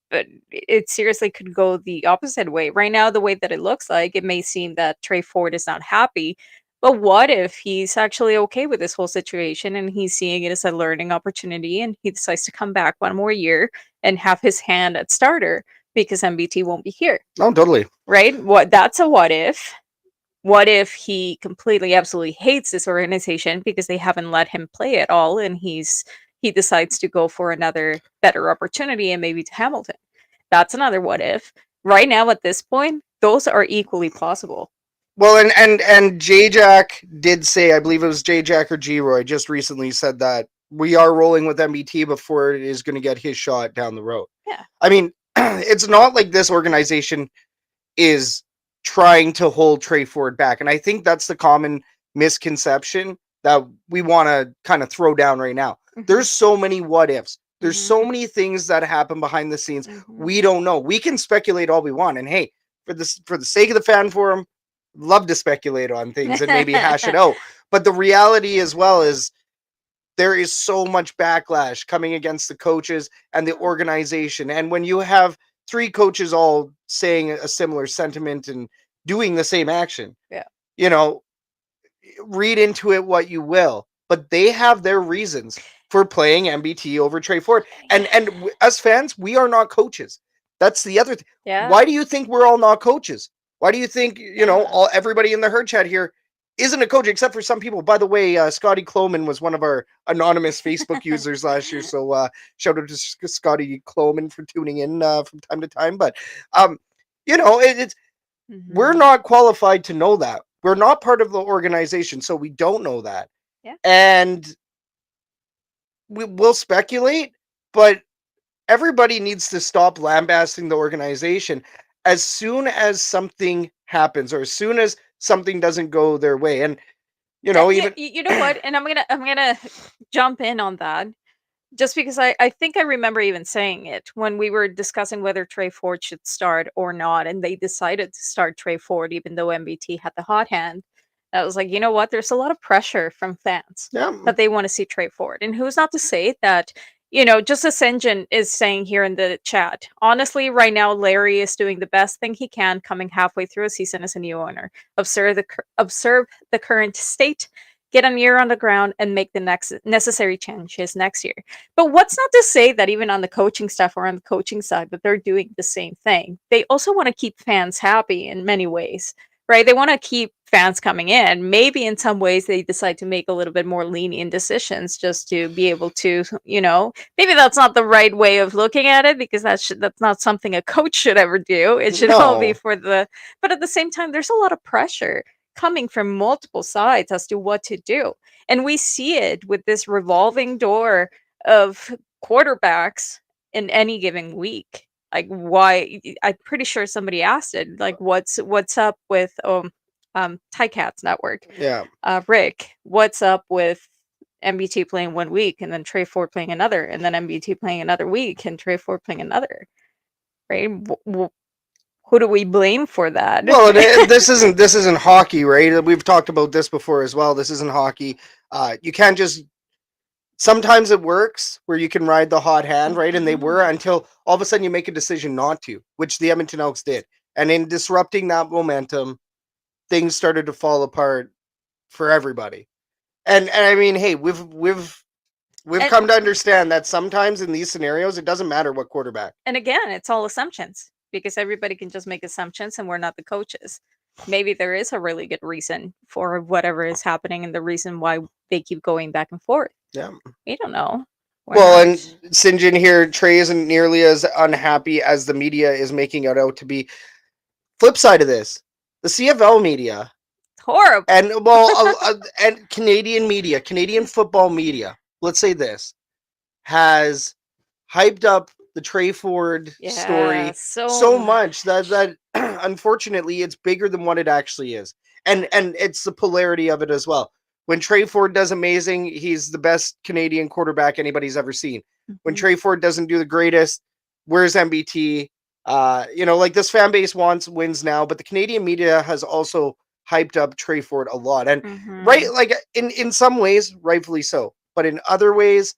but it seriously could go the opposite way. Right now, the way that it looks like, it may seem that Tre Ford is not happy. But what if he's actually okay with this whole situation and he's seeing it as a learning opportunity and he decides to come back one more year and have his hand at starter because MBT won't be here? Oh, totally. Right? That's a what if. What if he completely, absolutely hates this organization because they haven't let him play at all and he decides to go for another better opportunity and maybe to Hamilton? That's another what if. Right now, at this point, those are equally plausible. Well, and J-Jack did say, I believe it was J-Jack or G-Roy, just recently said that we are rolling with MBT before it is going to get his shot down the road. Yeah. I mean, it's not like this organization is trying to hold Tre Ford back. And I think that's the common misconception that we want to kind of throw down right now. Mm-hmm. There's so many what ifs. There's so many things that happen behind the scenes. We don't know. We can speculate all we want. And hey, for the sake of the fan forum, love to speculate on things and maybe hash it out. But the reality as well is there is so much backlash coming against the coaches and the organization. And when you have 3 coaches all saying a similar sentiment and doing the same action, read into it what you will, but they have their reasons for playing MBT over Tre Ford. And as fans, we are not coaches. That's the other thing. Yeah. Why do you think we're all not coaches? Why do you think, everybody in the herd chat here isn't a coach except for some people? By the way, Scotty Kloman was one of our anonymous Facebook users last year. So shout out to Scotty Kloman for tuning in from time to time. But, we're not qualified to know that. We're not part of the organization, so we don't know that. Yeah. And we'll speculate, but everybody needs to stop lambasting the organization as soon as something happens or as soon as something doesn't go their way. And even you know what, and I'm gonna jump in on that just because I think I remember even saying it when we were discussing whether Tre Ford should start or not, and they decided to start Tre Ford even though MBT had the hot hand. I was like, you know what, there's a lot of pressure from fans that they want to see Tre Ford. And who's not to say that just as Sinjin is saying here in the chat, honestly, right now, Larry is doing the best thing he can coming halfway through a season as a new owner. Observe the current state, get an ear on the ground, and make the next necessary changes next year. But what's not to say that even on the coaching staff or on the coaching side, that they're doing the same thing. They also want to keep fans happy in many ways, right? They want to keep fans coming in. Maybe in some ways they decide to make a little bit more lenient decisions just to be able to, maybe that's not the right way of looking at it, because that's not something a coach should ever do. It should all be No. but at the same time, there's a lot of pressure coming from multiple sides as to what to do. And we see it with this revolving door of quarterbacks in any given week. Like, why? I'm pretty sure somebody asked it. Like, what's up with Tycats Network? Yeah. Rick, what's up with MBT playing 1 week and then Tre Ford playing another, and then MBT playing another week and Tre Ford playing another? Right? Who do we blame for that? Well, this isn't hockey, right? We've talked about this before as well. This isn't hockey. You can't just. Sometimes it works where you can ride the hot hand, right? And they were, until all of a sudden you make a decision not to, which the Edmonton Elks did. And in disrupting that momentum, things started to fall apart for everybody. And I mean, hey, we've come to understand that sometimes in these scenarios, it doesn't matter what quarterback. And again, it's all assumptions, because everybody can just make assumptions and we're not the coaches. Maybe there is a really good reason for whatever is happening and the reason why they keep going back and forth. Yeah. We don't know. And Sinjin here, Tre isn't nearly as unhappy as the media is making it out to be. Flip side of this, the CFL media. Horrible. And and Canadian media, Canadian football media, let's say this, has hyped up the Tre Ford story so much that unfortunately it's bigger than what it actually is. And it's the polarity of it as well. When Tre Ford does amazing, he's the best Canadian quarterback anybody's ever seen. When Tre Ford doesn't do the greatest, where's MBT? Like, this fan base wants wins now, but the Canadian media has also hyped up Tre Ford a lot. And right, like in some ways, rightfully so. But in other ways,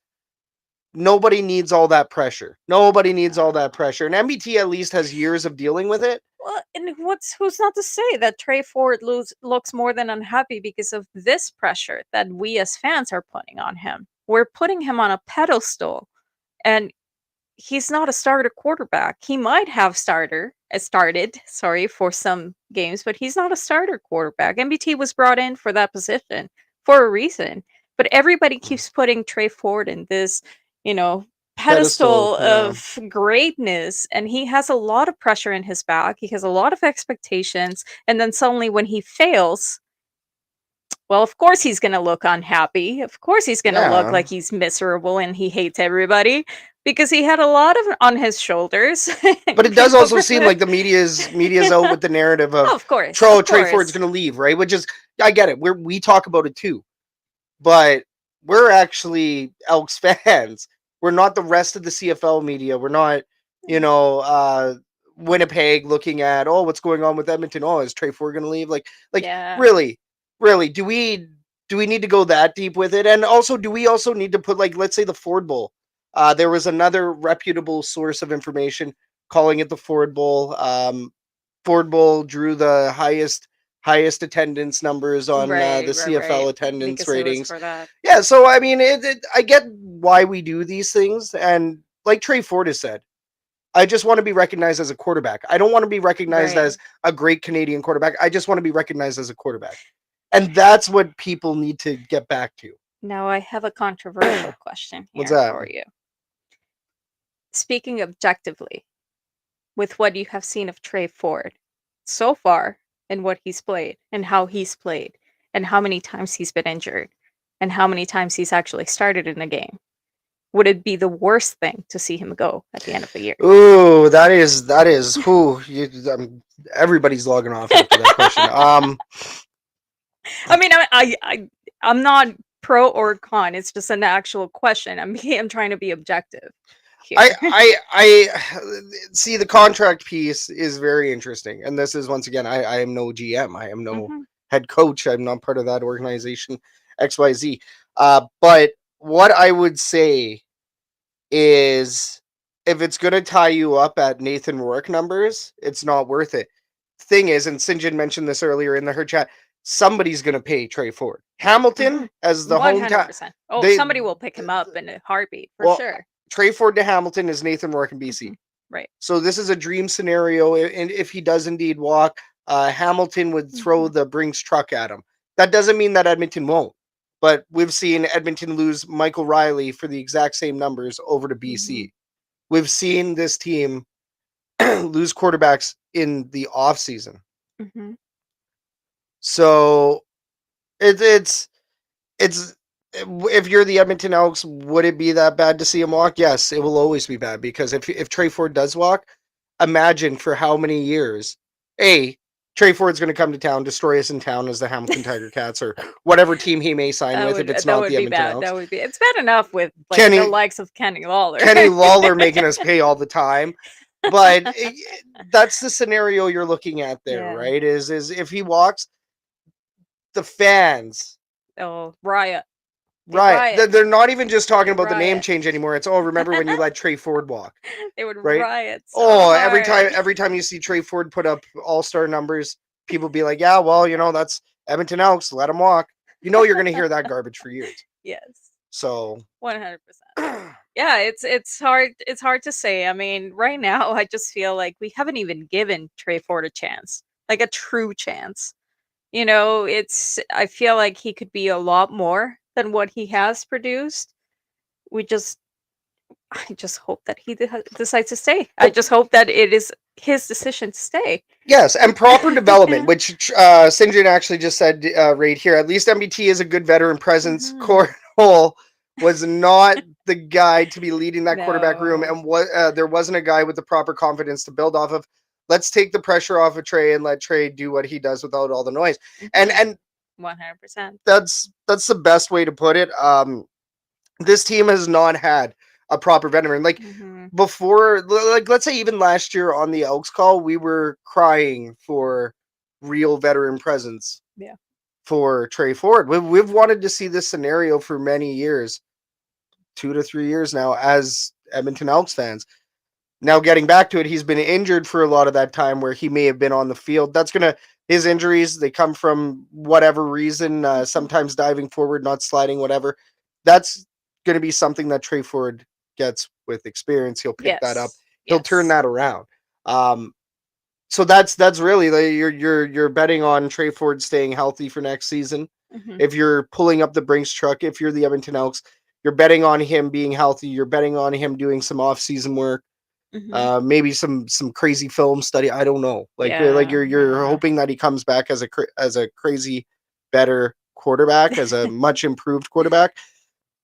nobody needs all that pressure. Nobody needs all that pressure. And MBT at least has years of dealing with it. Well, and who's not to say that Tre Ford looks more than unhappy because of this pressure that we as fans are putting on him. We're putting him on a pedestal, and he's not a starter quarterback. He might have started for some games, but he's not a starter quarterback. MBT was brought in for that position for a reason. But everybody keeps putting Tre Ford in this, pedestal of greatness, and he has a lot of pressure in his back. He has a lot of expectations, and then suddenly when he fails, well, of course he's going to look unhappy. Of course he's going to look like he's miserable and he hates everybody, because he had a lot on his shoulders. But it does also seem like the media's out with the narrative of course, Tre Ford's going to leave, right? Which is, I get it. We talk about it too, but we're actually Elks fans. We're not the rest of the CFL media. We're not, Winnipeg looking at, what's going on with Edmonton? Is Tre Ford going to leave? Really, do we need to go that deep with it? And also, do we also need to put, like, let's say the Ford Bowl? There was another reputable source of information calling it the Ford Bowl. Ford Bowl drew the highest attendance numbers on the CFL attendance ratings. Yeah, so I mean, I get why we do these things, and like Tre Ford has said, I just want to be recognized as a quarterback. I don't want to be recognized as a great Canadian quarterback. I just want to be recognized as a quarterback. And that's what people need to get back to. Now, I have a controversial question here for you. Speaking objectively, with what you have seen of Tre Ford so far, and what he's played, and how he's played, and how many times he's been injured, and how many times he's actually started in a game, would it be the worst thing to see him go at the end of the year? Ooh, that is everybody's logging off after that question. I mean, I'm not pro or con. It's just an actual question. I'm trying to be objective here. I see, the contract piece is very interesting, and this is, once again, I am no GM. I am no head coach. I'm not part of that organization, XYZ. But what I would say is if it's going to tie you up at Nathan Rourke numbers, it's not worth it. Thing is, and St. John mentioned this earlier in her chat, somebody's going to pay Tre Ford. Hamilton as the hometown. 100%. Oh, somebody will pick him up in a heartbeat for sure. Tre Ford to Hamilton is Nathan Rourke in BC. Right. So this is a dream scenario, and if he does indeed walk, Hamilton would throw the Brinks truck at him. That doesn't mean that Edmonton won't, but we've seen Edmonton lose Michael Riley for the exact same numbers over to BC. We've seen this team lose quarterbacks in the off season. So it's if you're the Edmonton Elks, would it be that bad to see him walk? Yes, it will always be bad, because if Tre Ford does walk, imagine for how many years, Tre Ford's going to come to town, destroy us in town as the Hamilton Tiger Cats or whatever team he may sign with if it's not the Edmonton Elks. That would be. It's bad enough with the likes of Kenny Lawler. Kenny Lawler making us pay all the time. But that's the scenario you're looking at there, right? Is if he walks, the fans... Oh, riot. Right. They're not even just talking about the name change anymore. It's, remember when you let Tre Ford walk? They would riot. So every time you see Tre Ford put up all-star numbers, people be like, yeah, well, that's Edmonton Elks, let him walk. You're going to hear that garbage for years. Yes. So 100%. Yeah, it's hard to say. I mean, right now I just feel like we haven't even given Tre Ford a chance. Like a true chance. I feel like he could be a lot more than what he has produced. I just hope that he decides to stay. I just hope that it is his decision to stay. Yes, and proper development, which St. John actually just said right here. At least MBT is a good veteran presence. Cornhole was not the guy to be leading that quarterback room, and there wasn't a guy with the proper confidence to build off of. Let's take the pressure off of Tre and let Tre do what he does without all the noise. And 100%. That's the best way to put it. This team has not had a proper veteran. Before, let's say even last year on the Elks Call, we were crying for real veteran presence. Yeah. For Tre Ford. We've wanted to see this scenario for many years, 2 to 3 years now, as Edmonton Elks fans. Now, getting back to it, he's been injured for a lot of that time where he may have been on the field. His injuries, they come from whatever reason, sometimes diving forward, not sliding, whatever. That's going to be something that Tre Ford gets with experience. He'll pick that up. He'll turn that around. So that's really you're betting on Tre Ford staying healthy for next season. If you're pulling up the Brinks truck, if you're the Edmonton Elks, you're betting on him being healthy. You're betting on him doing some off-season work. Maybe some crazy film study. I don't know. You're hoping that he comes back as a crazy better quarterback, as a much improved quarterback.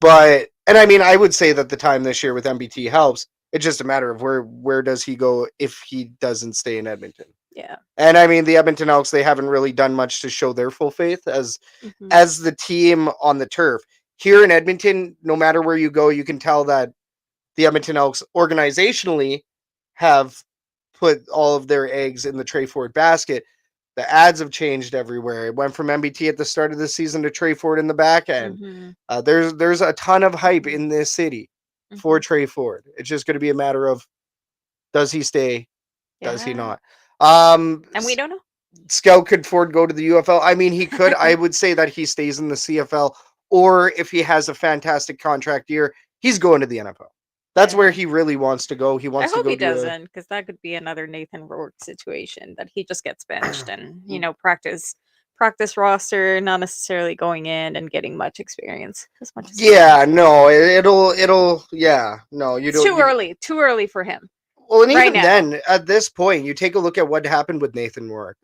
But I would say that the time this year with MBT helps. It's just a matter of where does he go if he doesn't stay in Edmonton. Yeah. And the Edmonton Elks, they haven't really done much to show their full faith as the team on the turf. Here in Edmonton, no matter where you go, you can tell that the Edmonton Elks organizationally have put all of their eggs in the Tre Ford basket. The ads have changed everywhere. It went from MBT at the start of the season to Tre Ford in the back end. There's a ton of hype in this city for Tre Ford. It's just going to be a matter of, does he stay? Does he not? And we don't know. Scout, could Ford go to the UFL? He could. I would say that he stays in the CFL, or if he has a fantastic contract year, he's going to the NFL. That's where he really wants to go. I hope he doesn't, because that could be another Nathan Rourke situation that he just gets benched and practice roster, not necessarily going in and getting much experience as much as no, it's too early for him. Well, and even then, at this point, you take a look at what happened with Nathan Rourke.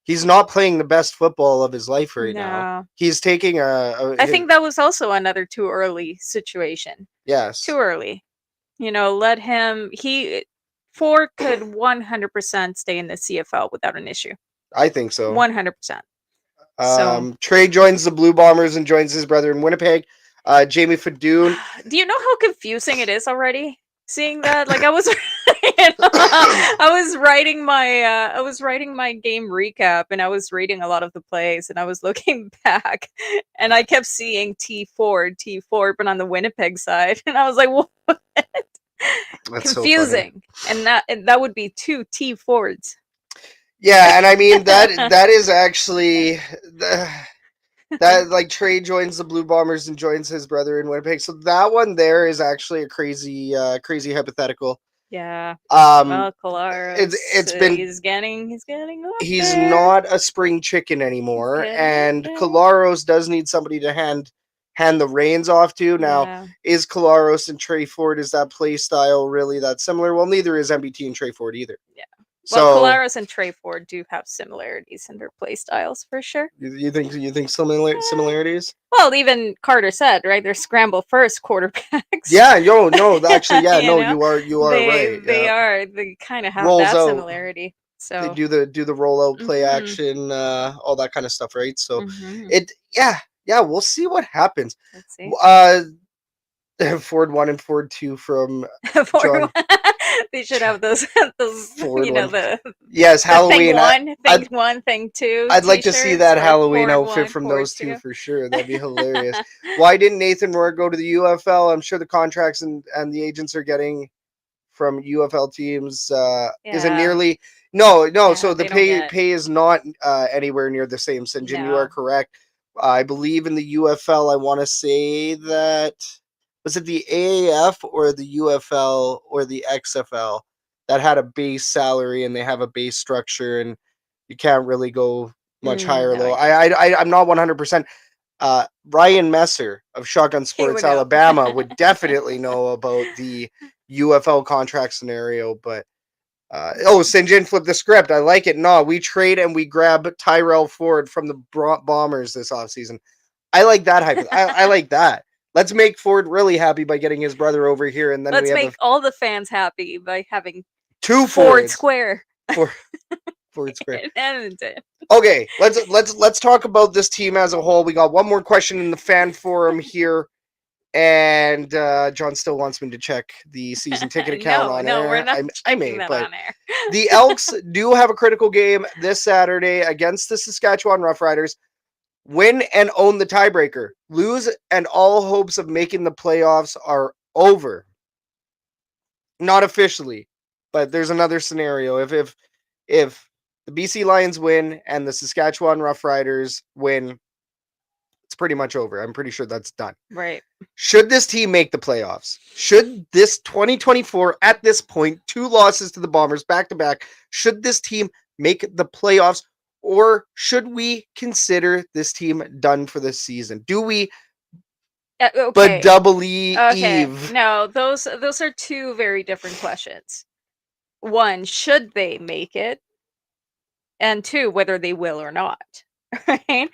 He's not playing the best football of his life right now. He's taking I think that was also another too early situation. Yes, too early. Let him. Ford could 100% stay in the CFL without an issue. I think so. 100%. Tre joins the Blue Bombers and joins his brother in Winnipeg. Jamie Fadoon. Do you know how confusing it is already? seeing that. Like I was, I was writing my game recap, and I was reading a lot of the plays, and I was looking back, and I kept seeing T Ford, but on the Winnipeg side, and I was like, what? That's Confusing, and that would be 2 T Fords. Yeah, and I mean that is actually that like Tre joins the Blue Bombers and joins his brother in Winnipeg. So that one there is actually a crazy hypothetical. Yeah. Well, Kolaros, it's been he's getting up he's there. not a spring chicken anymore, and Kolaros does need somebody to hand the reins off to. Now, is Kolaros and Tre Ford, is that play style really that similar? Well, neither is MBT and Tre Ford either. Yeah. Well, Kolaros and Tre Ford do have similarities in their play styles for sure. You think similarities? Well, even Carter said, right? They're scramble first quarterbacks. Yeah, no, actually, yeah, you are right. They are. They kind of have that similarity. So they do the rollout play action, all that kind of stuff, right? So we'll see what happens. Let's see. Ford 1 and Ford 2 from John. They should have those Ford yes, Halloween. Thing 1, thing 2. I'd like to see that Halloween outfit from those two for sure. That'd be hilarious. Why didn't Nathan Rohr go to the UFL? I'm sure the contracts and the agents are getting from UFL teams isn't nearly no. So the pay is not anywhere near the same. Sinjin, you are correct. I believe in the UFL. I want to say that. Was it the AAF or the UFL or the XFL that had a base salary and they have a base structure and you can't really go much higher or low? I'm not 100%. Ryan Messer of Shotgun Sports Alabama would definitely know about the UFL contract scenario, but Sinjin flipped the script. I like it. No, we trade and we grab Tyrell Ford from the Bombers this offseason. I like that hype. I like that. Let's make Ford really happy by getting his brother over here, and then let's make all the fans happy by having 2 Ford Square. Ford Square. In Edmonton. Okay, let's talk about this team as a whole. We got one more question in the fan forum here, and John still wants me to check the season ticket account on air. We're not I may, that but on air. The Elks do have a critical game this Saturday against the Saskatchewan Roughriders. Win and own the tiebreaker. Lose and all hopes of making the playoffs are over. Not officially, but there's another scenario. If the BC Lions win and the Saskatchewan Roughriders win, it's pretty much over. I'm pretty sure that's done. Right. Should this team make the playoffs? Should this 2024, at this point, 2 losses to the Bombers back-to-back, should this team make the playoffs? Or should we consider this team done for this season? Do we? But double Eve. No, those are 2 very different questions. 1, should they make it? And 2, whether they will or not. Right?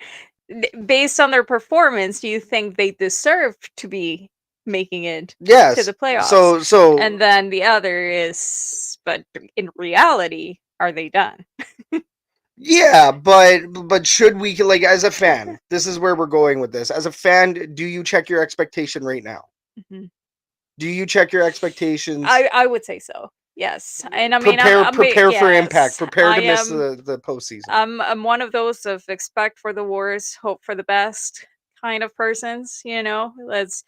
Based on their performance, do you think they deserve to be making it to the playoffs? So and then the other is, but in reality, are they done? Yeah, but should we, like, as a fan, this is where we're going with this. As a fan, do you check your expectation right now? Mm-hmm. Do you check your expectations? I would say so. Yes, and I mean, prepare for impact. Prepare to miss the postseason. I'm one of those of expect for the worst, hope for the best kind of persons. You know, let's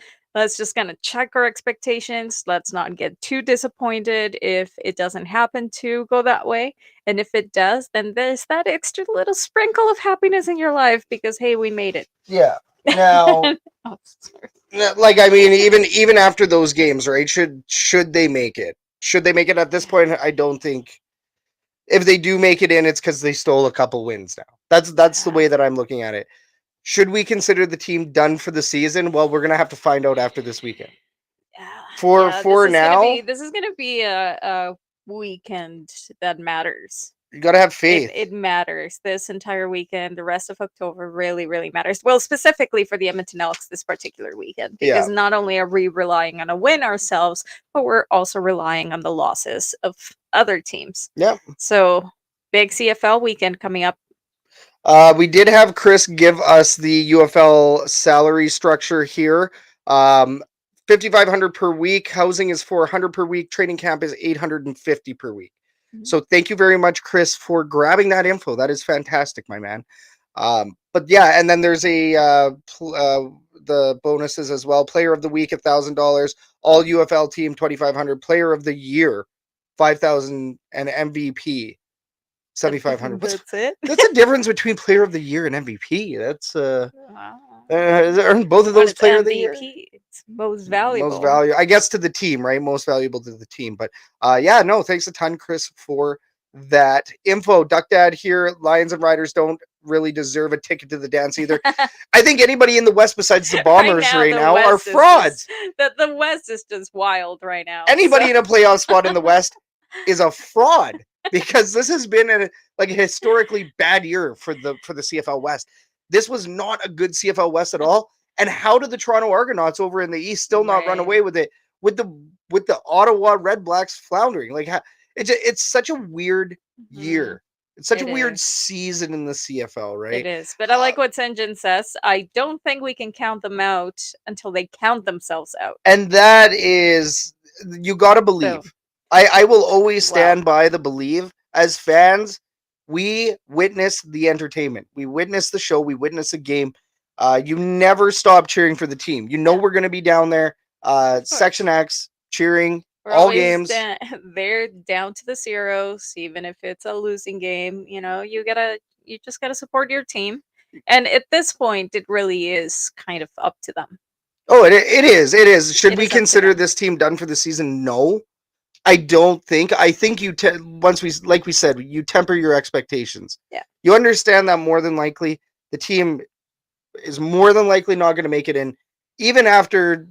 just kind of check our expectations. Let's not get too disappointed if it doesn't happen to go that way. And if it does, then there's that extra little sprinkle of happiness in your life because, hey, we made it. Yeah. Now, like, I mean, even after those games, right? Should they make it? Should they make it at this point? I don't think. If they do make it in, it's because they stole a couple wins now. That's the way that I'm looking at it. Should we consider the team done for the season? Well, we're gonna have to find out after this weekend. For now, this is gonna be a weekend that matters. You gotta have faith. It matters. This entire weekend, the rest of October really, really matters. Well, specifically for the Edmonton Elks this particular weekend, because not only are we relying on a win ourselves, but we're also relying on the losses of other teams. Yeah. So big CFL weekend coming up. We did have Chris give us the UFL salary structure here. $5,500 per week. Housing is $400 per week. Training camp is $850 per week. So thank you very much, Chris, for grabbing that info. That is fantastic, my man. But yeah, and then there's the bonuses as well. Player of the week, $1,000. All UFL team, $2,500. Player of the year, $5,000, and MVP, $7,500. That's it. That's the difference between player of the year and MVP. That's Wow. aren't both of But those it's player of the year? MVP. It's most valuable. Most valuable, I guess, to the team, right? Most valuable to the team. But yeah, no, thanks a ton, Chris, for that info. Duck Dad here. Lions and Riders don't really deserve a ticket to the dance either. I think anybody in the West besides the Bombers right now are frauds. The West is just wild right now. Anybody in a playoff spot in the West is a fraud, because this has been a historically bad year for the CFL West. This was not a good CFL West at all. And how did the Toronto Argonauts over in the East still not run away with it, with the Ottawa Red Blacks floundering? Like, it's such a weird year. It's such a weird season in the CFL, right? It is. But I like what Senjin says. I don't think we can count them out until they count themselves out. And that is, you got to believe. So, I will always stand by the believe. As fans, we witness the entertainment. We witness the show. We witness the game. You never stop cheering for the team. You know we're going to be down there. Section X, cheering. We're all games. They're down to the zeros, even if it's a losing game. You know, you just gotta support your team. And at this point, it really is kind of up to them. Oh, it is. Should we consider this team done for the season? No, I don't think. I think you like we said, you temper your expectations. Yeah. You understand that more than likely the team is more than likely not going to make it in, even after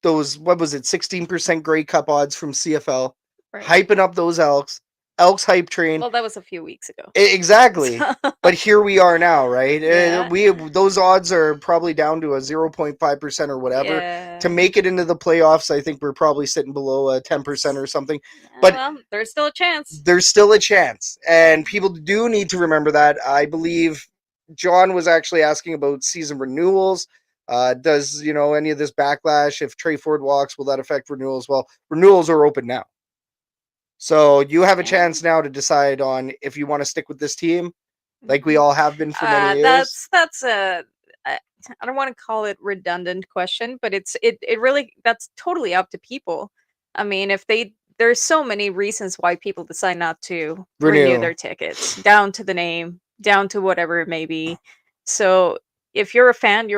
those, 16% Grey Cup odds from CFL, hyping up those Elks hype train. Well, that was a few weeks ago. Exactly. But here we are now, right? Yeah. Those odds are probably down to a 0.5% or whatever. Yeah. To make it into the playoffs, I think we're probably sitting below a 10% or something. But there's still a chance. There's still a chance. And people do need to remember that. I believe John was actually asking about season renewals. Does, any of this backlash, if Tre Ford walks, will that affect renewals? Well, renewals are open now. So you have a chance now to decide on if you want to stick with this team, like we all have been for many years. That's I don't want to call it redundant question, but it really, that's totally up to people. I mean, there's so many reasons why people decide not to renew their tickets, down to the name, down to whatever it may be. So if you're a fan,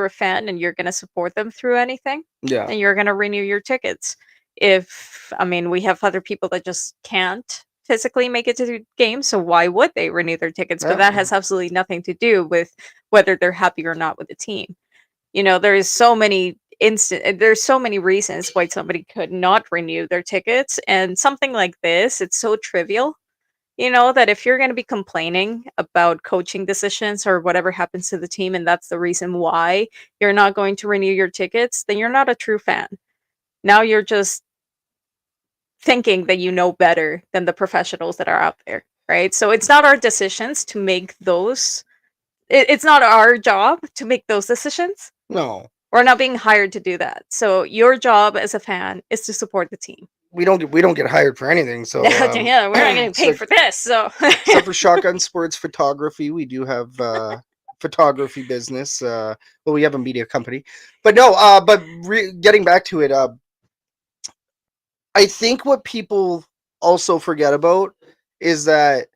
and you're going to support them through anything. Yeah. And you're going to renew your tickets. We have other people that just can't physically make it to the game, so why would they renew their tickets? But that has absolutely nothing to do with whether they're happy or not with the team. There's so many reasons why somebody could not renew their tickets, and something like this, it's so trivial. That if you're going to be complaining about coaching decisions or whatever happens to the team, and that's the reason why you're not going to renew your tickets, then you're not a true fan. Now you're just thinking that you know better than the professionals that are out there, right? So it's not our decisions to make those. It's not our job to make those decisions. No. We're not being hired to do that. So your job as a fan is to support the team. We don't get hired for anything, so yeah, we're not getting paid for this. So except for Shotgun Sports Photography, we do have photography business. We have a media company, but no. Getting back to it, I think what people also forget about is that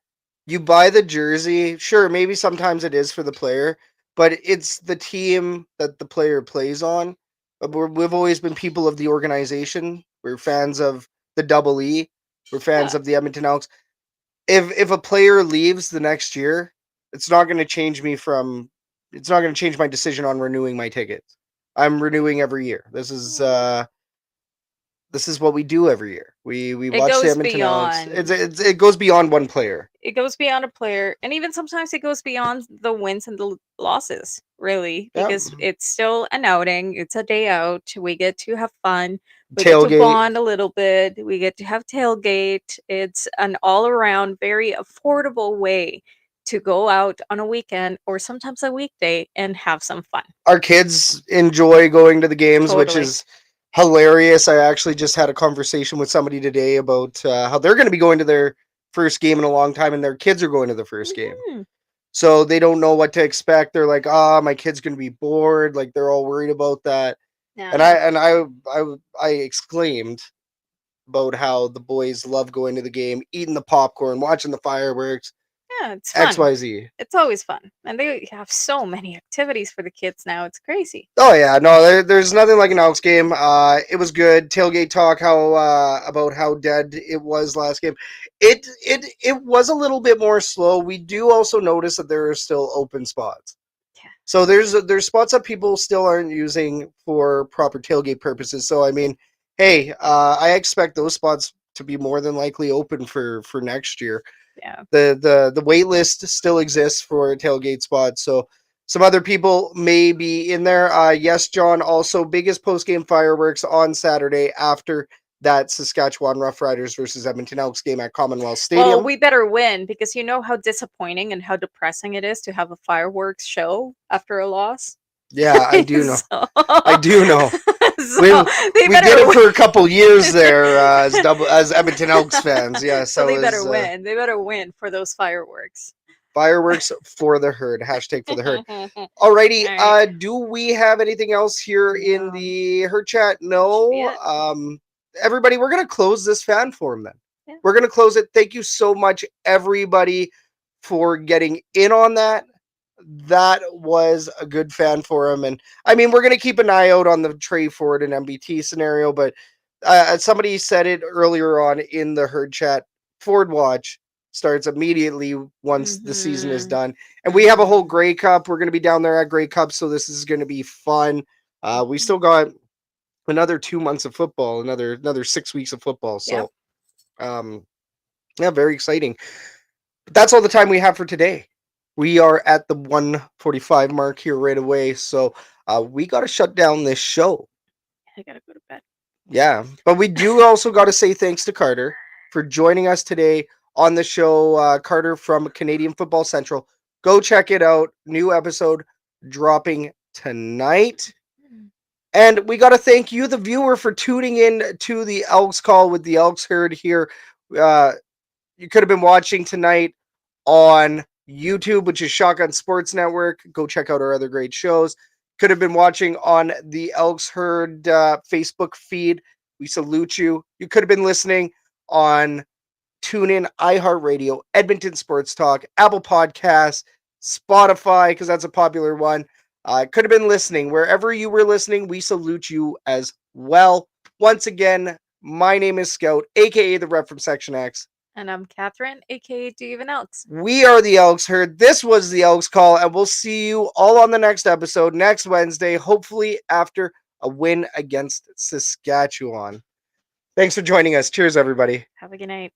you buy the jersey. Sure, maybe sometimes it is for the player, but it's the team that the player plays on. We've always been people of the organization. We're fans of the Double E. We're fans of the Edmonton Elks. If a player leaves the next year, it's not going to change my decision on renewing my tickets. I'm renewing every year. This is what we do every year. We watch the Edmonton Elks. It goes beyond one player. It goes beyond a player, and even sometimes it goes beyond the wins and the losses, really, because it's still an outing. It's a day out. We get to have fun. We get to bond a little bit. We get to have tailgate. It's an all-around, very affordable way to go out on a weekend or sometimes a weekday and have some fun. Our kids enjoy going to the games, which is hilarious. I actually just had a conversation with somebody today about how they're going to be going to their first game in a long time, and their kids are going to the first game. So they don't know what to expect. They're like, my kid's going to be bored. Like, they're all worried about that. Yeah. And I exclaimed about how the boys love going to the game, eating the popcorn, watching the fireworks. Yeah, it's fun. XYZ. It's always fun. And they have so many activities for the kids now. It's crazy. Oh yeah, no, there's nothing like an Elks game. It was good. Tailgate talk about how dead it was last game. It was a little bit more slow. We do also notice that there are still open spots. Yeah. So there's spots that people still aren't using for proper tailgate purposes. So I mean, hey, I expect those spots to be more than likely open for next year. Yeah. The wait list still exists for tailgate spots, so some other people may be in there. Yes, John, also biggest post-game fireworks on Saturday after that Saskatchewan Roughriders versus Edmonton Elks game at Commonwealth Stadium. Well, we better win, because you know how disappointing and how depressing it is to have a fireworks show after a loss. Yeah, I do know. So- I do know. So We they did better it win. for a couple years there as Edmonton Elks fans. Yeah, So so they it better was, win. They better win for those fireworks. fireworks for the herd. Hashtag for the herd. Alrighty, All right. do we have anything else here in No. the herd chat? No. Yeah. Everybody, we're gonna close this fan forum then. Yeah. We're gonna close it. Thank you so much, everybody, for getting in on that. That was a good fan forum, and I mean, we're gonna keep an eye out on the Tre Ford and MBT scenario. But somebody said it earlier on in the herd chat. Ford Watch starts immediately once the season is done. And we have a whole Grey Cup. We're going to be down there at Grey Cup, so this is going to be fun. We still got another 2 months of football, another 6 weeks of football. So, yeah, very exciting. But that's all the time we have for today. We are at the 1:45 mark here right away, so we got to shut down this show. I gotta go to bed. Yeah, but we do also got to say thanks to Carter for joining us today on the show. Carter from Canadian Football Central. Go check it out. New episode dropping tonight. And we got to thank you, the viewer, for tuning in to the Elks Call with the Elks Herd here. You could have been watching tonight on YouTube, which is Shotgun Sports Network. Go check out our other great shows. Could have been watching on the Elks Herd Facebook feed. We salute you. You could have been listening on TuneIn, iHeartRadio, Edmonton Sports Talk, Apple Podcasts, Spotify, because that's a popular one. Could have been listening. Wherever you were listening, we salute you as well. Once again, my name is Scout, a.k.a. the rep from Section X. And I'm Catherine, aka Do You Even Elks? We are the Elks Herd. This was the Elks Call, and we'll see you all on the next episode next Wednesday, hopefully after a win against Saskatchewan. Thanks for joining us. Cheers, everybody. Have a good night.